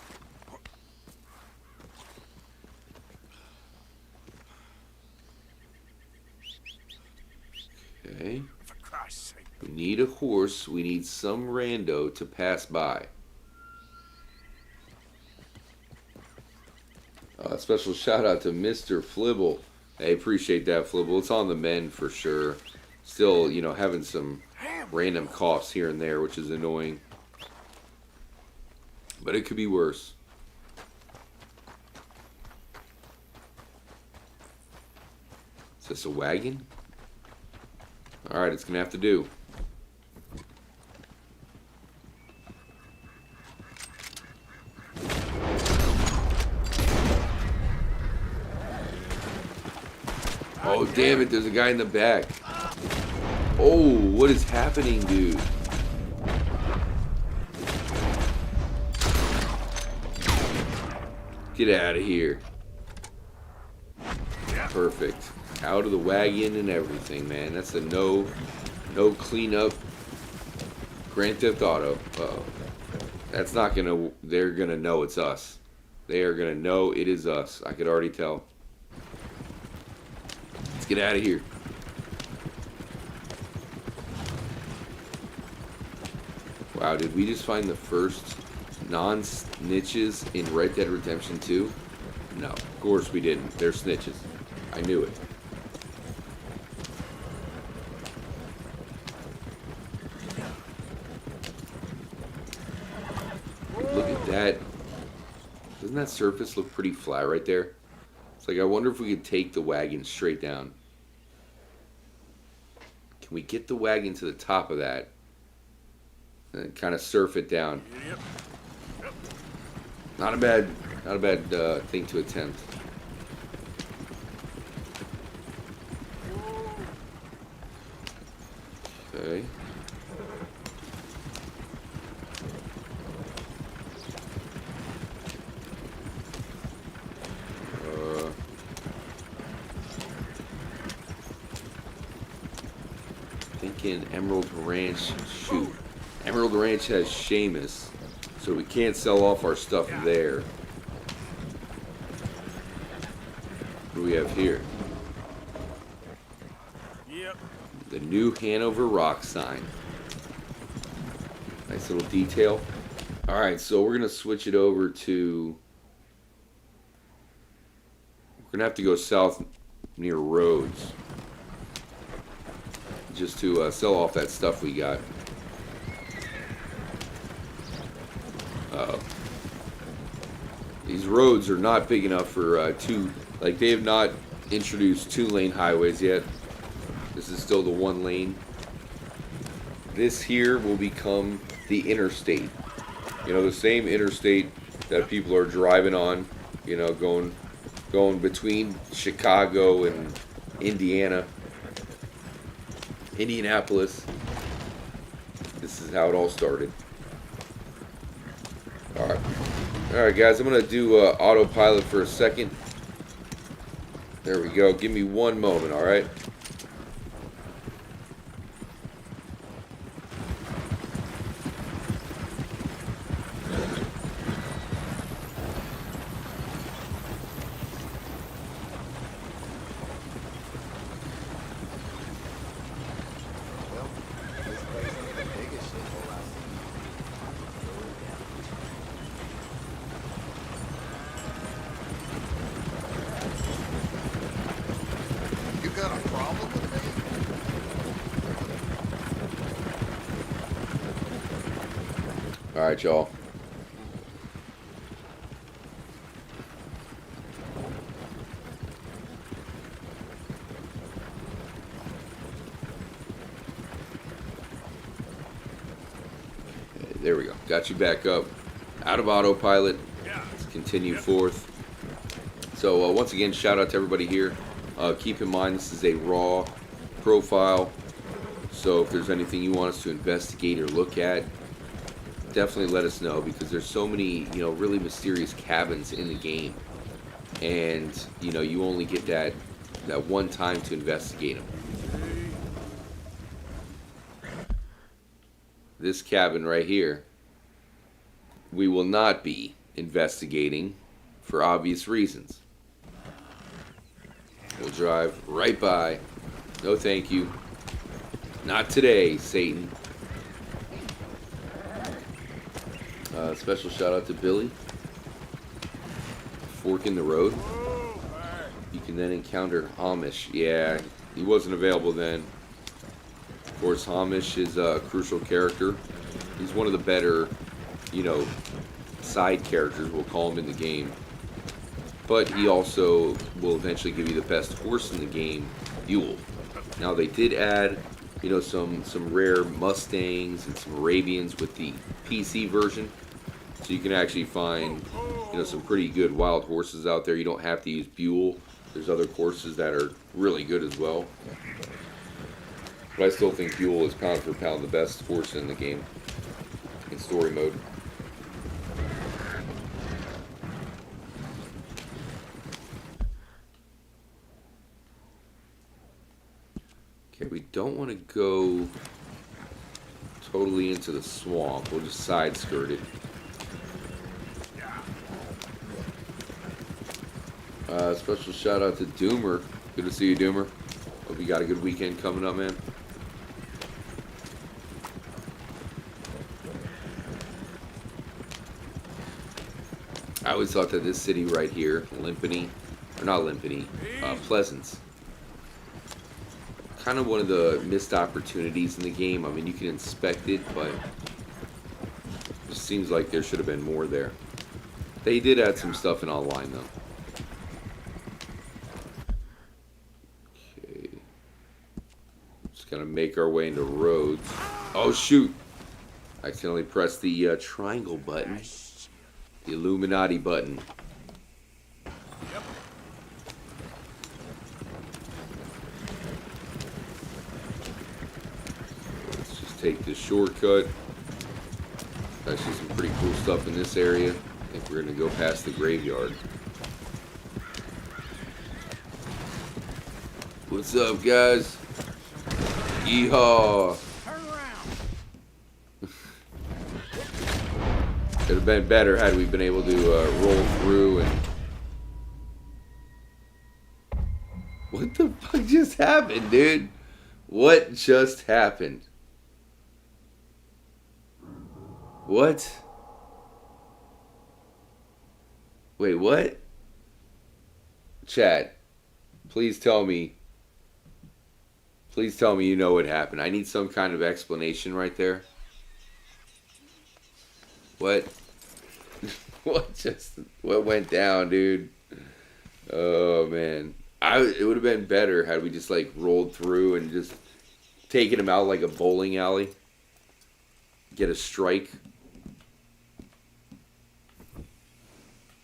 Okay.
For Christ's sake.
We need a horse. We need some rando to pass by. Special shout out to Mr. Flibble. I appreciate that, Flibble. It's on the mend for sure. Still, you know, having some random coughs here and there, which is annoying. But it could be worse. Is this a wagon? Alright, it's going to have to do. Oh, damn it, there's a guy in the back. Oh, what is happening, dude? Get out of here. Perfect. Out of the wagon and everything, man. That's a no cleanup Grand Theft Auto. Uh-oh. That's not gonna, they're gonna know it's us. They are gonna know it is us. I could already tell. Let's get out of here. Wow, did we just find the first non-snitches in Red Dead Redemption 2? No, of course we didn't. They're snitches. I knew it. Look at that. Doesn't that surface look pretty flat right there? It's like, I wonder if we could take the wagon straight down. Can we get the wagon to the top of that and kind of surf it down?
Yep.
Not a bad thing to attempt. Okay. Thinking Emerald Ranch. Shoot. Emerald Ranch has Seamus, so we can't sell off our stuff there. What do we have here?
Yep.
The New Hanover Rock sign. Nice little detail. Alright, so we're going to switch it over to... We're going to have to go south near Rhodes. just to sell off that stuff we got. These roads are not big enough for like they have not introduced 2-lane highways yet. This is still the 1 lane. This here will become the interstate. You know, the same interstate that people are driving on, you know, going between Chicago and Indianapolis. This is how it all started. Alright guys, I'm going to do autopilot for a second. There we go. Give me 1 moment, alright?
Well, this place ain't the biggest shithole I've seen. You got a problem with me?
Alright, y'all. There we go. Got you back up. Out of autopilot. Let's continue forth. So once again, shout out to everybody here. Keep in mind this is a raw profile. So if there's anything you want us to investigate or look at, definitely let us know, because there's so many, you know, really mysterious cabins in the game. And, you know, you only get that one time to investigate them. This cabin right here, we will not be investigating for obvious reasons. We'll drive right by. No thank you. Not today, Satan. Special shout out to Billy. Fork in the road. You can then encounter Hamish. Yeah, he wasn't available then. Of course, Hamish is a crucial character. He's one of the better, you know, side characters, we'll call him, in the game. But he also will eventually give you the best horse in the game, Buell. Now, they did add, you know, some rare Mustangs and some Arabians with the PC version. So you can actually find, you know, some pretty good wild horses out there. You don't have to use Buell. There's other horses that are really good as well. But I still think Buell is pound for pound the best horse in the game in story mode. Okay, we don't want to go totally into the swamp. We'll just side skirt it. Special shout out to Doomer. Good to see you, Doomer. Hope you got a good weekend coming up, man. I always thought that this city right here, Limpany, or not Limpany, Pleasance, kind of one of the missed opportunities in the game. I mean, you can inspect it, but it just seems like there should have been more there. They did add some stuff in online, though. Okay. Just gonna make our way into roads. Oh, shoot! I accidentally pressed the triangle button. The Illuminati button. Let's just take this shortcut. Actually, some pretty cool stuff in this area. I think we're going to go past the graveyard. What's up, guys? Yeehaw! Could have been better had we been able to roll through and... What the fuck just happened, dude? What just happened? What? Wait, what? Chat, please tell me Please tell me you know what happened. I need some kind of explanation right there. What? What went down, dude? Oh, man. It would have been better had we just, like, rolled through and just taken him out like a bowling alley. Get a strike.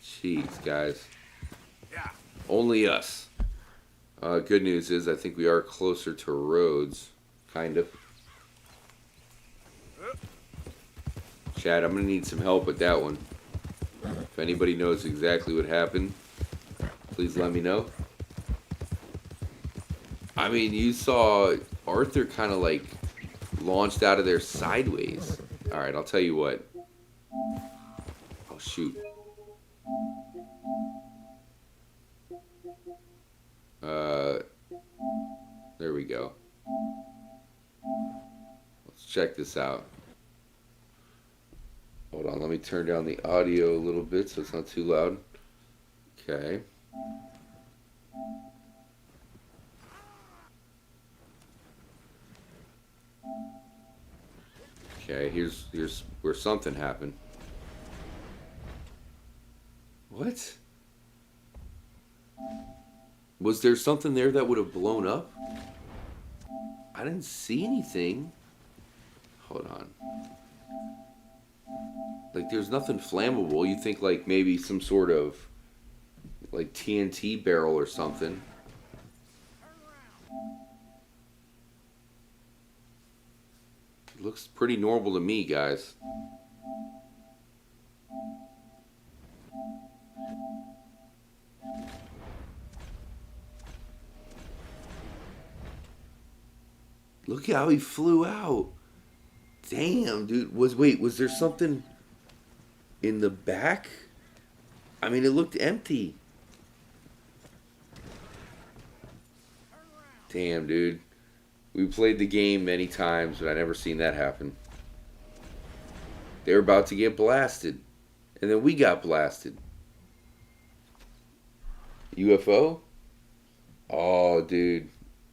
Jeez, guys.
Yeah.
Only us. Good news is I think we are closer to Rhodes. Kind of. Chad, I'm going to need some help with that one. If anybody knows exactly what happened, please let me know. I mean, you saw Arthur kind of like launched out of there sideways. Alright, I'll tell you what. Oh, shoot. There we go. Let's check this out. Hold on, let me turn down the audio a little bit so it's not too loud. Okay. Okay, here's where something happened. What? Was there something there that would have blown up? I didn't see anything. Hold on. Like, there's nothing flammable. You think, like, maybe some sort of, like, TNT barrel or something. It looks pretty normal to me, guys. Look how he flew out. Damn, dude. Was there something in the back? I mean, it looked empty. Damn, dude. We played the game many times, but I never seen that happen. They were about to get blasted. And then we got blasted. UFO? Oh, dude.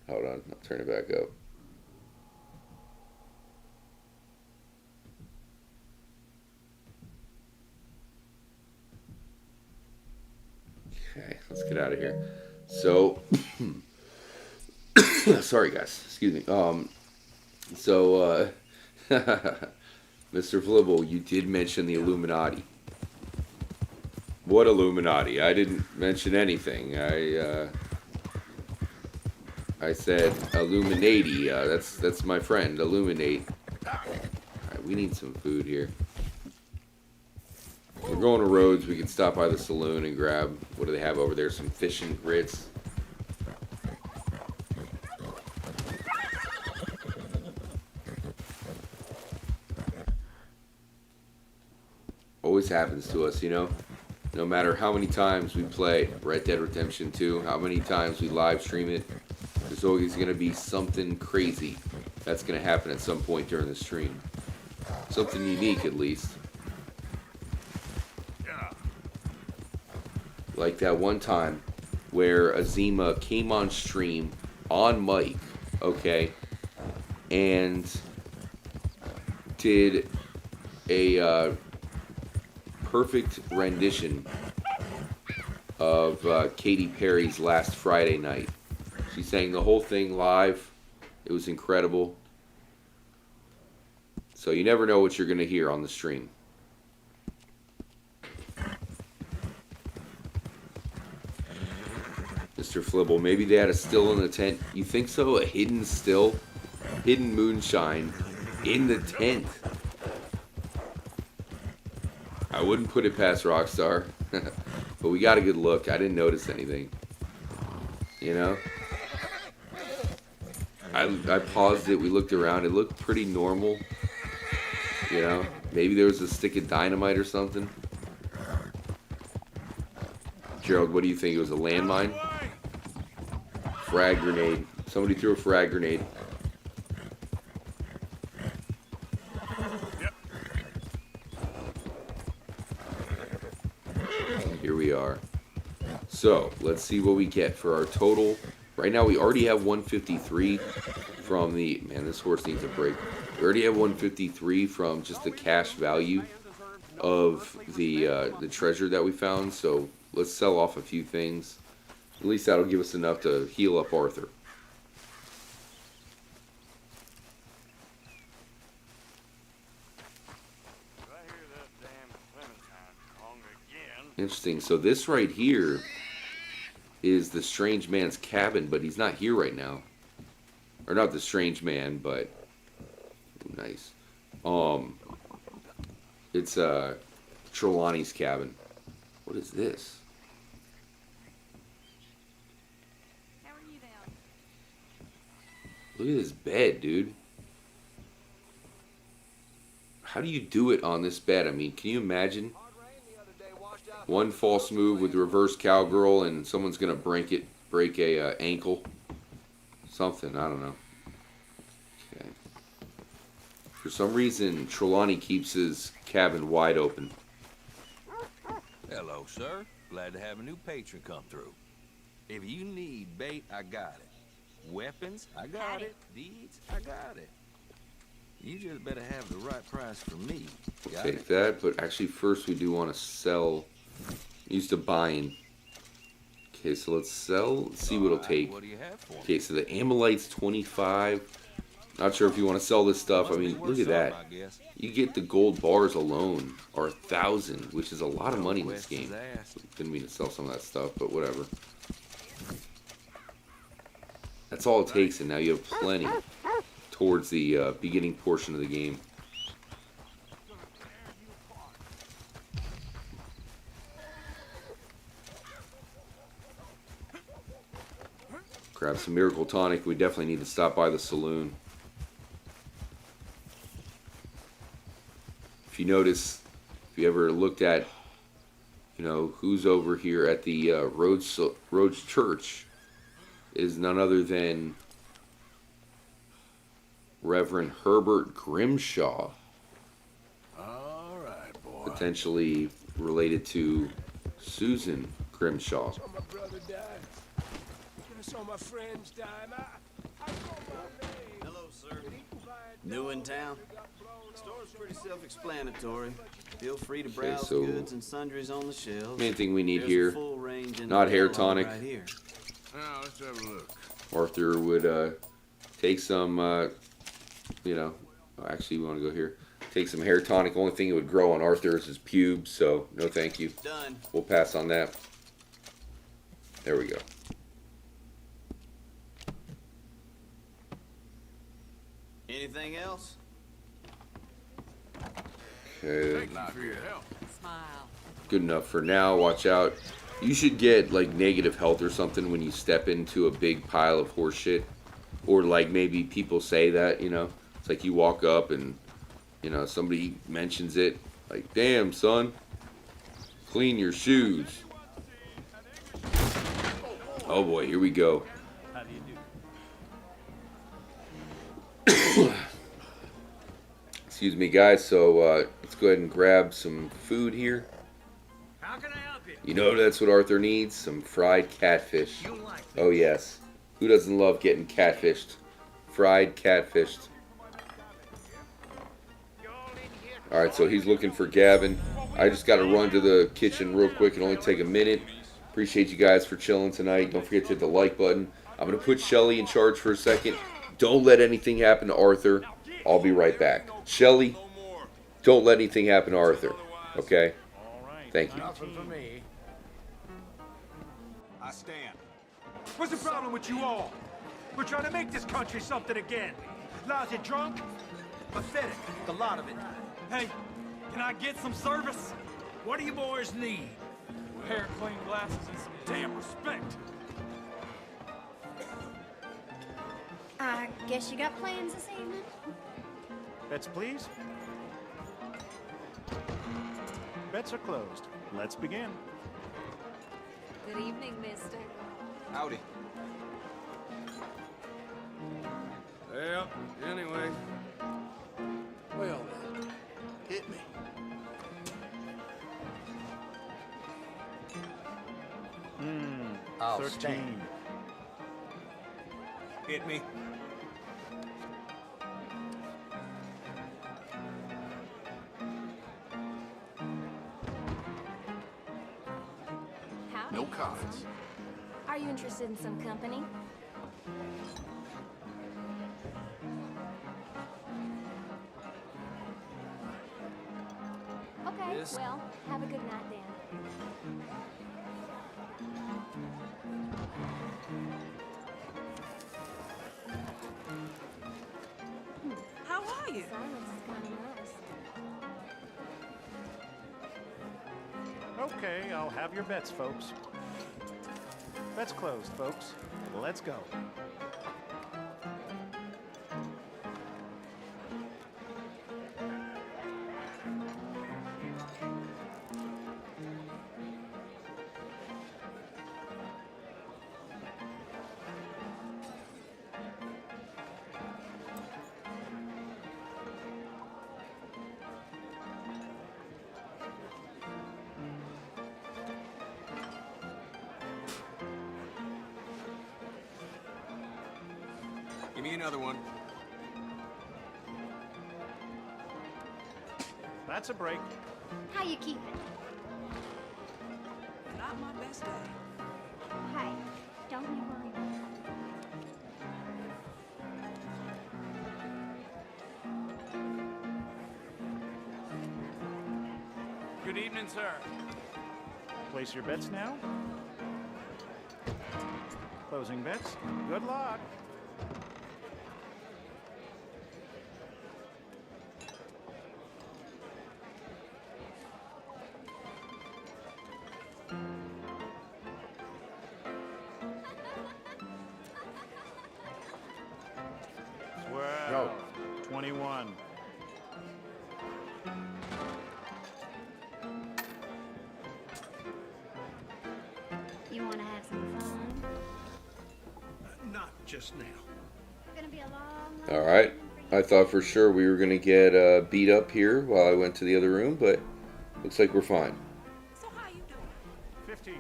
Hold on. I'll turn it back up. Okay, let's get out of here. So, sorry guys, excuse me. Mr. Flibble, you did mention the Illuminati. What Illuminati? I didn't mention anything. I said Illuminati. That's my friend, Illuminate. Alright, we need some food here. We're going to Rhodes. We can stop by the saloon and grab, what do they have over there? Some fish and grits. Always happens to us, you know? No matter how many times we play Red Dead Redemption 2, how many times we live stream it, there's always going to be something crazy that's going to happen at some point during the stream. Something unique, at least. Like that one time where Azima came on stream on mic, okay, and did a perfect rendition of Katy Perry's Last Friday Night. She sang the whole thing live. It was incredible. So you never know what you're going to hear on the stream. Mr. Flibble, maybe they had a still in the tent. You think so? A hidden still? Hidden moonshine in the tent. I wouldn't put it past Rockstar. But we got a good look. I didn't notice anything. You know? I paused it. We looked around. It looked pretty normal. You know? Maybe there was a stick of dynamite or something. Gerald, what do you think? It was a landmine? Frag grenade. Somebody threw a frag grenade.
Yep.
Here we are. So, let's see what we get for our total Right now, we already have 153 from the... Man, this horse needs a break. We already have 153 from just the cash value of the treasure that we found. So let's sell off a few things. At least that'll give us enough to heal up Arthur. Interesting. So this right here is the strange man's cabin, but he's not here right now. Or not the strange man, but nice. It's Trelawney's cabin. What is this?
How are you down?
Look at this bed, dude. How do you do it on this bed? I mean, can you imagine? One false move with reverse cowgirl and someone's gonna break a ankle. Something, I don't know. Okay. For some reason, Trelawney keeps his cabin wide open.
Hello, sir. Glad to have a new patron come through. If you need bait, I got it. Weapons, I got it. Deeds, I got it. You just better have the right price for me. Got
Take
it?
that, but actually first we do want to sell. Used to buying. Okay, so let's sell. Let's see what it'll take.
What do you have for me?
Okay, so the Amolite's 25. Not sure if you want to sell this stuff. I
Must be
mean,
worth
look at that.
something, I guess.
You get the gold bars alone are 1,000, which is a lot of money in this
West is
game.
ass.
Didn't mean to sell some of that stuff, but whatever. That's all it takes, and now you have plenty towards the beginning portion of the game. Grab some Miracle Tonic. We definitely need to stop by the saloon. If you notice, if you ever looked at, you know, who's over here at the Rhodes Church, is none other than Reverend Herbert Grimshaw,
All right, boy.
potentially related to Susan Grimshaw.
Saw my brother die. I saw my friends die. And I saw my name.
Hello, sir. New in town? Store's pretty self-explanatory. Feel free to browse
so
goods and sundries on the shelves.
Main thing we need
There's a
here,
full range in
not
the
hair
catalog
tonic.
Right here.
Now, let's have a look.
Arthur would take some, you know, actually we want to go here. Take some hair tonic. Only thing it would grow on Arthur is his pubes, so no thank you.
Done.
We'll pass on that. There we go.
Anything else?
Okay,
Thank you for your help.
Smile.
good enough for now. Watch out. You should get like negative health or something when you step into a big pile of horse shit. Or like maybe people say that, you know. It's like you walk up and, you know, somebody mentions it. Like, damn, son. Clean your shoes. Oh boy, here we go.
How do you do?
Excuse me, guys. So let's go ahead and grab some food here.
How can I help you?
You know that's what Arthur needs? Some fried catfish.
You like
Oh yes. Who doesn't love getting catfished? Fried catfished. Alright, so he's looking for Gavin. I just gotta run to the kitchen real quick. It'll only take a minute. Appreciate you guys for chilling tonight. Don't forget to hit the like button. I'm gonna put Shelly in charge for a second. Don't let anything happen to Arthur. I'll be right back. Shelly, don't let anything happen to Arthur. Okay? Thank you.
Nothing for me.
I stand.
What's the problem with you all? We're trying to make this country something again. Lousy drunk?
Pathetic. The lot of it.
Hey, can I get some service? What do you boys need? A pair of clean glasses and some damn respect.
I guess you got plans this evening?
Bets, please. Bets are closed. Let's begin.
Good evening, mister.
Howdy.
Well, anyway.
Well then, hit me.
Hmm.
I'll
13.
stand.
Hit me.
Howdy.
No comments.
Are you interested in some company? Okay,
Yes.
well, have a good night then.
How are you?
Silence is kind of nice.
Okay, I'll have your bets, folks. Bets closed, folks. Let's go.
Give me another one.
That's a break.
How you keeping?
Not my best day.
Hey, don't you worry.
Good evening, sir.
Place your bets now. Closing bets. Good luck.
No.
21.
You want to have some fun?
Not just now.
Gonna be a long,
All right. I thought for sure we were gonna get beat up here while I went to the other room, but looks like we're fine.
So how you doing?
15.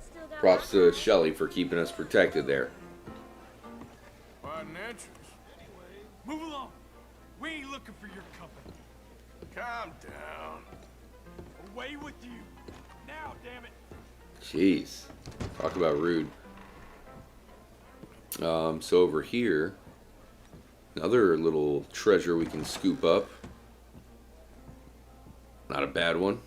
Still got
Props to Shelly for keeping us protected there.
Find an entrance.
Move along. We ain't looking for your company.
Calm down.
Away with you. Now, damn it.
Jeez. Talk about rude. So over here, another little treasure we can scoop up. Not a bad one.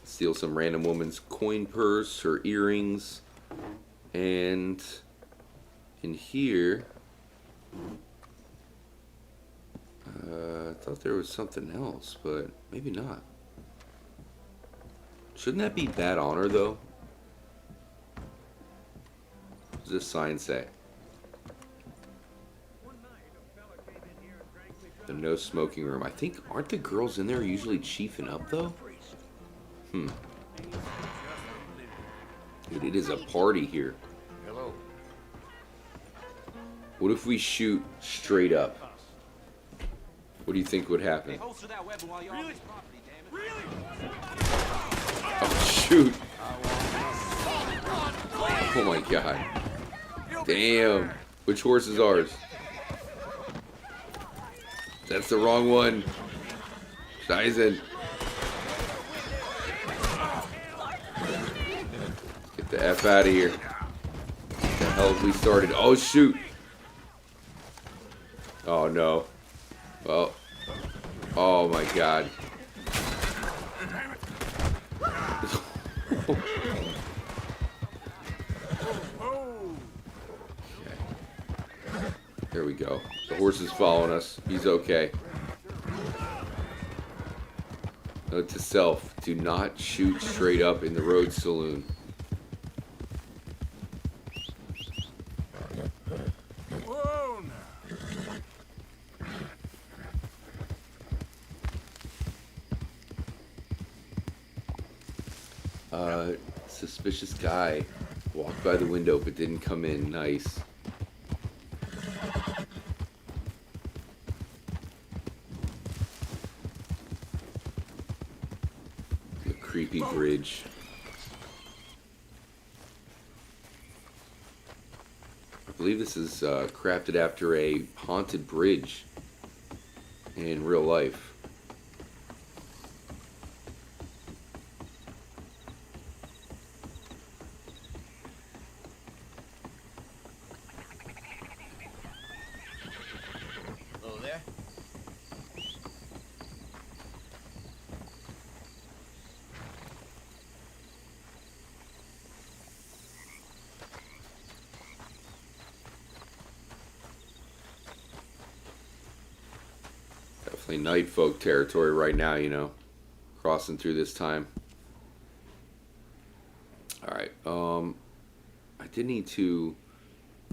Steal some random woman's coin purse, her earrings, and in here, I thought there was something else, but maybe not. Shouldn't that be bad honor, though? What does this sign say? The no smoking room. I think, aren't the girls in there usually chiefing up, though? Dude, it is a party here.
Hello.
What if we shoot straight up? What do you think would happen?
Holster that weapon while you're on this property, damn it.
Oh, shoot. Oh my god. Damn. Which horse is ours? That's the wrong one. Scheißen. Get the F out of here. What the hell have we started? Oh, shoot. Oh, no. Well. Oh my god. There we go. The horse is following us. He's okay. Note to self, do not shoot straight up in the road saloon.
Whoa now.
Suspicious guy walked by the window but didn't come in. Nice. The creepy bridge. believe this is crafted after a haunted bridge in real life.
Hello there.
Definitely night folk territory right now, you know. Crossing through this time. Alright, I did need to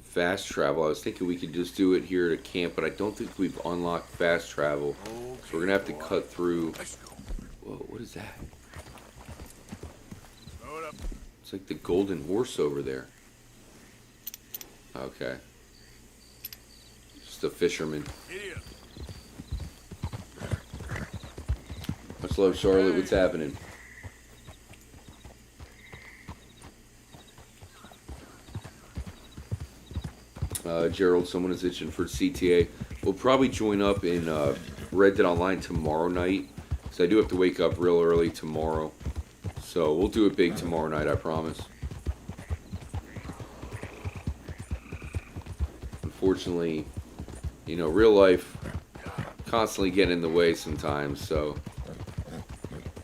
fast travel. I was thinking we could just do it here at camp, but I don't think we've unlocked fast travel. So we're gonna have to cut through. Whoa, what is that? It's like the golden horse over there. Okay. Just a fisherman. Much love, Charlotte. What's happening? Gerald, someone is itching for CTA. We'll probably join up in Red Dead Online tomorrow night, because I do have to wake up real early tomorrow. So we'll do it big tomorrow night, I promise. Unfortunately, you know, real life constantly getting in the way sometimes, so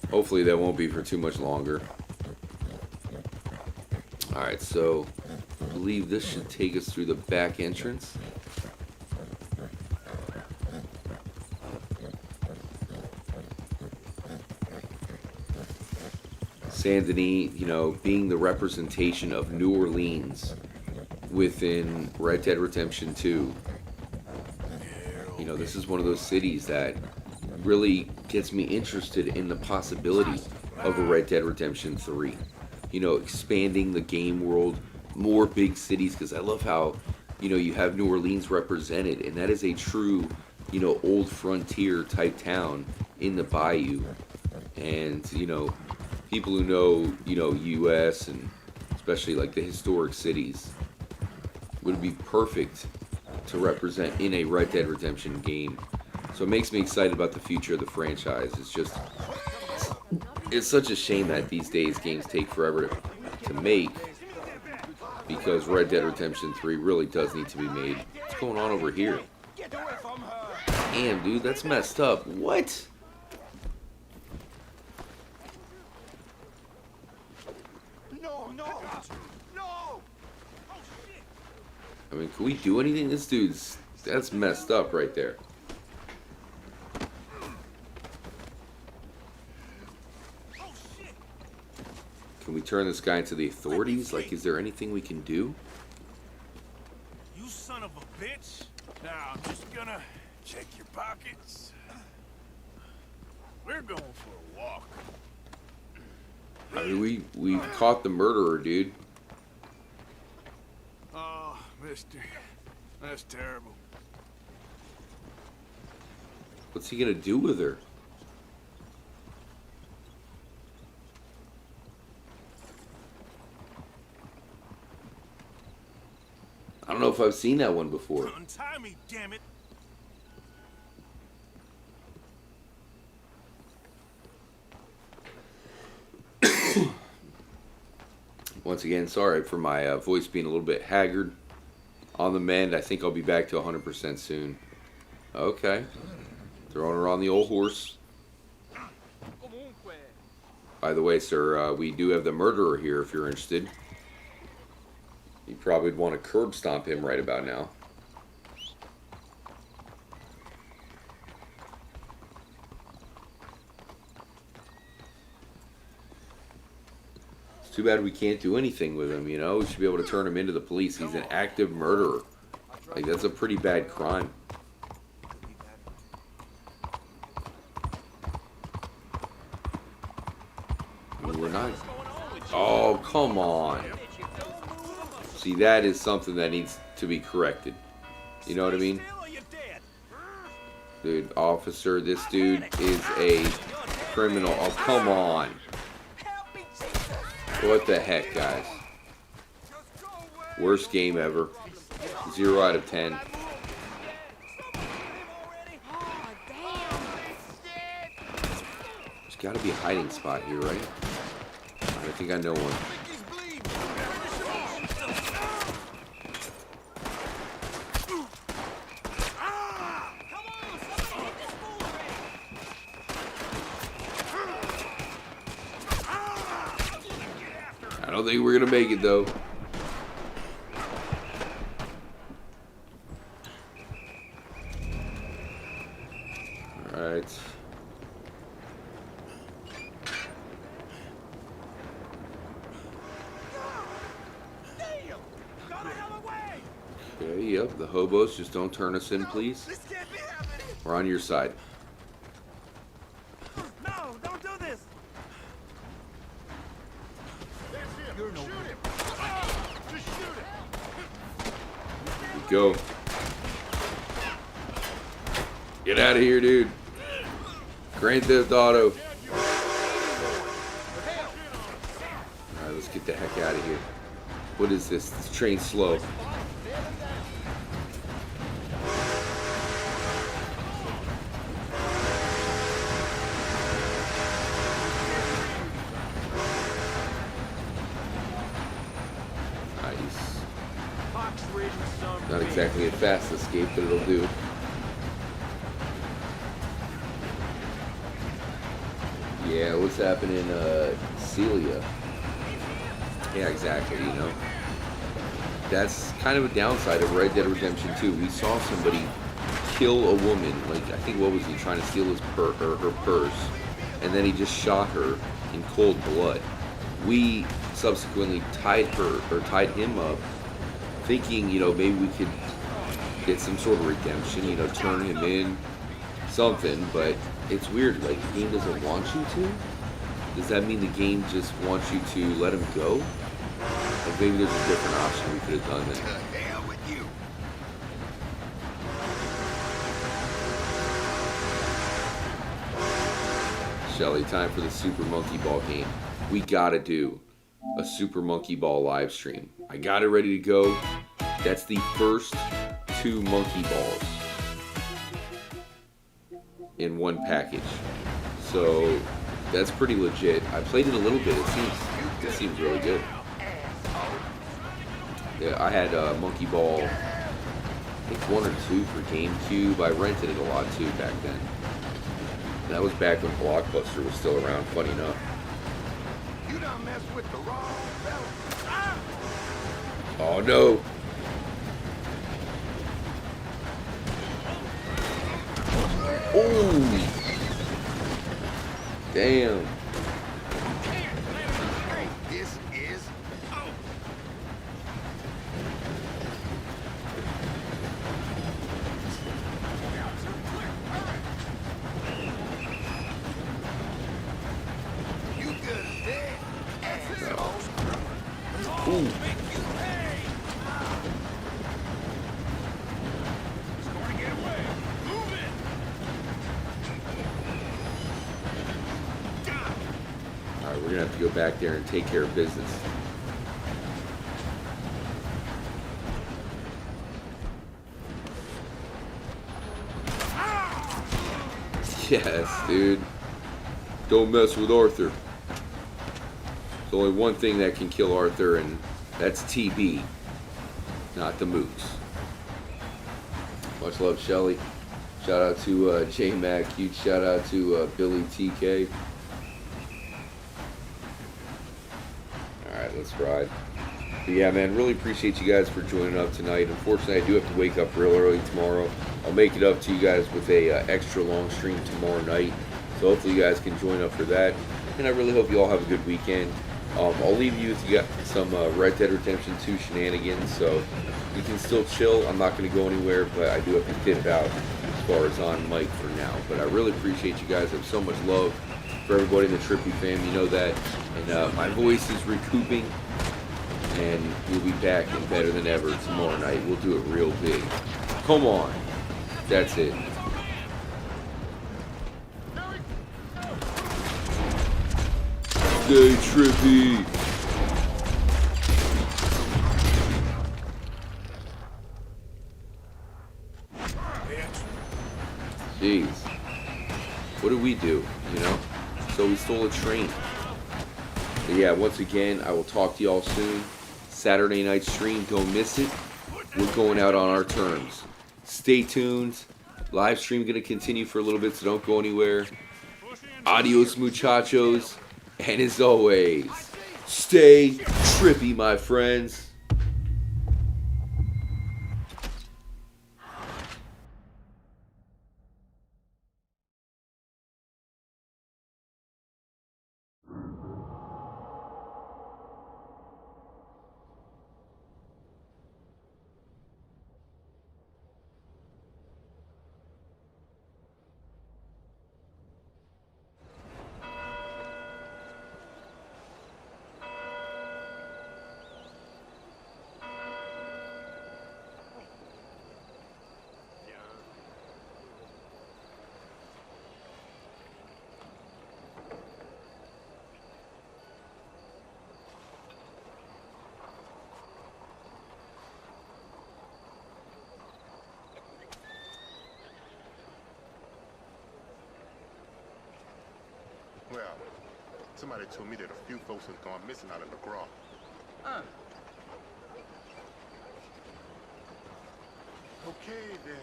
hopefully that won't be for too much longer. Alright, so I believe this should take us through the back entrance. Saint Denis, you know, being the representation of New Orleans within Red Dead Redemption 2. You know, this is one of those cities that really gets me interested in the possibility of a Red Dead Redemption 3. You know, expanding the game world, more big cities, because I love how, you know, you have New Orleans represented, and that is a true, you know, old frontier type town in the bayou. And, you know, people who know, you know, US and especially like the historic cities would be perfect to represent in a Red Dead Redemption game. So it makes me excited about the future of the franchise. It's just, it's such a shame that these days games take forever to make, because Red Dead Redemption 3 really does need to be made. What's going on over here? Damn, dude, that's messed up. What? I mean, can we do anything? This dude's, that's messed up right there. Can we turn this guy into the authorities? Like, is there anything we can do?
You son of a bitch. Now, I'm just gonna check your pockets. We're going for a walk.
I mean, we caught the murderer, dude.
Oh, mister. That's terrible.
What's he gonna do with her? I don't know if I've seen that one before.
Untie me, damn it.
Once again, sorry for my voice being a little bit haggard. On the mend, I think I'll be back to 100% soon. Okay. Throwing her on the old horse. By the way, sir, we do have the murderer here if you're interested. You probably would want to curb stomp him right about now. It's too bad we can't do anything with him, you know? We should be able to turn him into the police. He's an active murderer. Like, that's a pretty bad crime. I mean, we're not... Oh, come on. See, that is something that needs to be corrected. You know what I mean? Dude, officer, this dude is a criminal. Oh, come on. What the heck, guys? Worst game ever. 0 out of 10.
Oh, damn.
There's got to be a hiding spot here, right? I think I know one. I don't think we're gonna make it though. All right. Okay, yep, the hobos, just don't turn us in, please. We're on your side.
No, don't do this.
You're no shoot him. Just shoot him.
Go. Get out of here, dude. Grand Theft Auto. Alright, let's get the heck out of here. What is this? This train's slow. Nice. Not exactly a fast escape, but it'll do. Yeah, what's happening, Celia? Yeah, exactly, you know. That's kind of a downside of Red Dead Redemption 2. We saw somebody kill a woman, like, I think, what was he, trying to steal his her purse, and then he just shot her in cold blood. We subsequently tied him up, thinking, you know, maybe we could get some sort of redemption, you know, turn him in, something, but it's weird, like, the game doesn't want you to? Does that mean the game just wants you to let him go? Like, maybe there's a different option we could have done then.
Hell with you.
Shelly, time for the Super Monkey Ball game. We gotta do a Super Monkey Ball live stream. I got it ready to go. That's the first 2 monkey balls in one package. So that's pretty legit. I played it a little bit. It seems really good. Yeah, I had Monkey Ball, I think 1 or 2 for GameCube. I rented it a lot too back then. And that was back when Blockbuster was still around, funny enough.
You done messed with the wrong fella.
Oh no! Oh! Damn.
This is... You good as dead, asshole.
Ooh. Alright, we're gonna have to go back there and take care of business. Yes, dude. Don't mess with Arthur. There's only one thing that can kill Arthur, and that's TB, not the Mooks. Much love, Shelly. Shout out to J-Mac. Huge shout out to Billy TK. Alright, let's ride. But yeah, man, really appreciate you guys for joining up tonight. Unfortunately, I do have to wake up real early tomorrow. I'll make it up to you guys with a extra long stream tomorrow night. So hopefully you guys can join up for that. And I really hope you all have a good weekend. I'll leave you with some Red Dead Redemption 2 shenanigans. So you can still chill. I'm not going to go anywhere, but I do have to dip out as far as on mic for now. But I really appreciate you guys. I have so much love for everybody in the Trippy fam. You know that. And my voice is recouping. And we'll be back and better than ever tomorrow night. We'll do it real big. Come on. That's it. Stay trippy. stole a train. But yeah, once again, I will talk to y'all soon. Saturday night stream, don't miss it. We're going out on our terms. Stay tuned. Live stream going to continue for a little bit, so don't go anywhere. Adios, muchachos. And as always, stay trippy, my friends.
Well, somebody told me that a few folks have gone missing out of the Gras. Okay, then.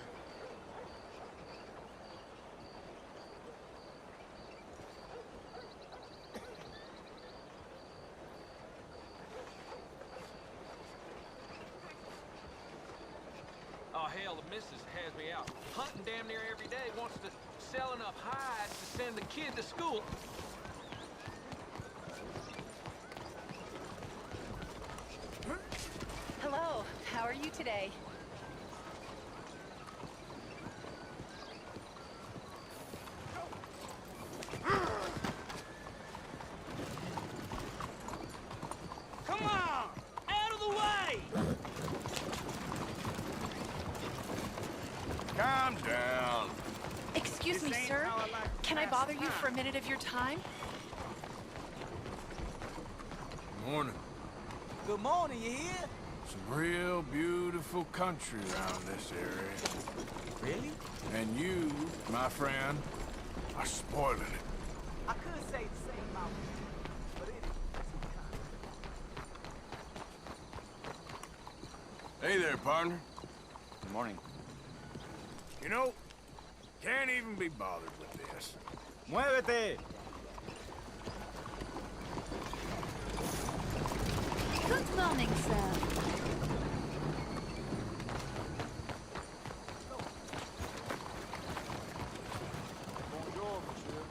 Oh, hell, the missus has me out hunting damn near every day. Wants to sell enough hides to send the kid to school.
Hello, how are you today?
Come on! Out of the way!
Calm down.
Excuse me, sir. Can I bother you for a minute of your time?
Morning.
Good morning, you hear?
Some real beautiful country around this area.
Really?
And you, my friend, are spoiling it.
I could say the same about me, but it is.
Hey there, partner.
Good morning.
You know, can't even be bothered with this.
Muévete!
Good morning, sir.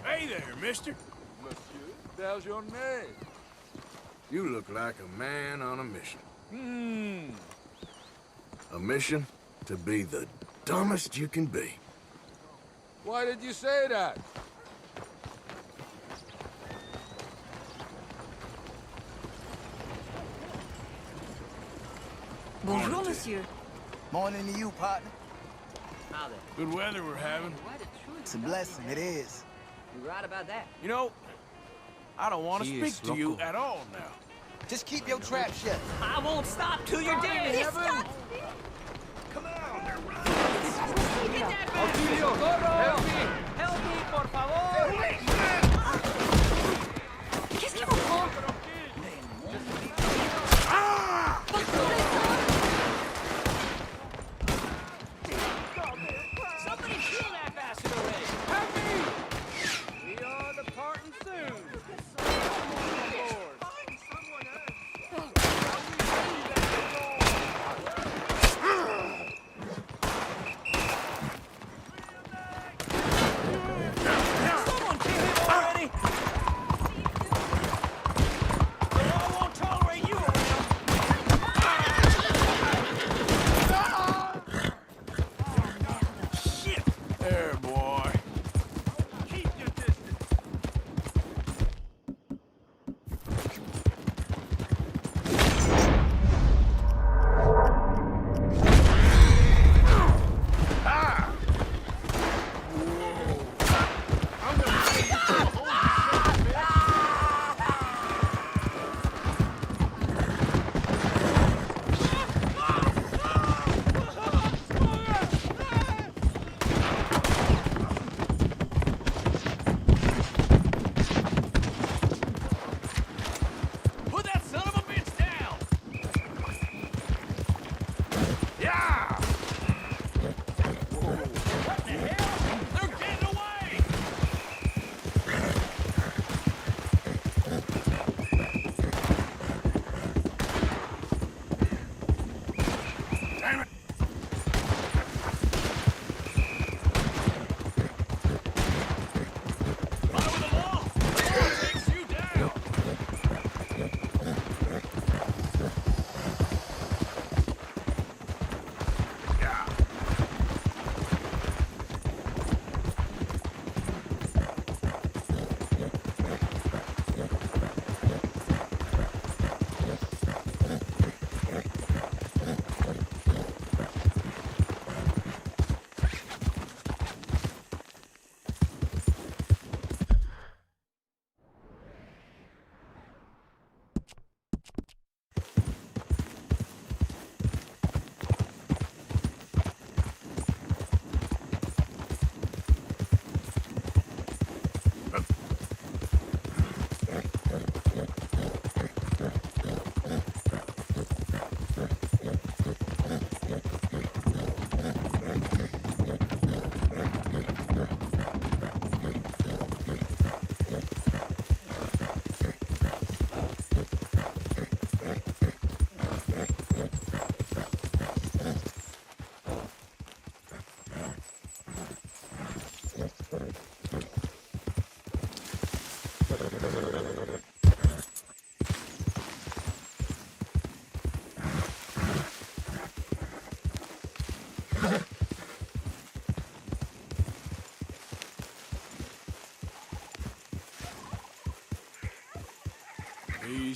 Hey there, mister.
Monsieur, there's your name.
You look like a man on a mission. A mission to be the dumbest you can be.
Why did you say that?
Bonjour, monsieur.
Morning to you, partner.
Good weather we're having.
It's a blessing, it is.
You're right about that.
You know, I don't want to speak to you at all now.
Just keep your trap shut.
I won't stop till you're dead.
Come on!
Get that back! Help me, por favor!
Qu'est-ce qu'il vous prend?
Somebody kill that bastard already! Help me! We are departing soon.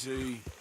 Easy.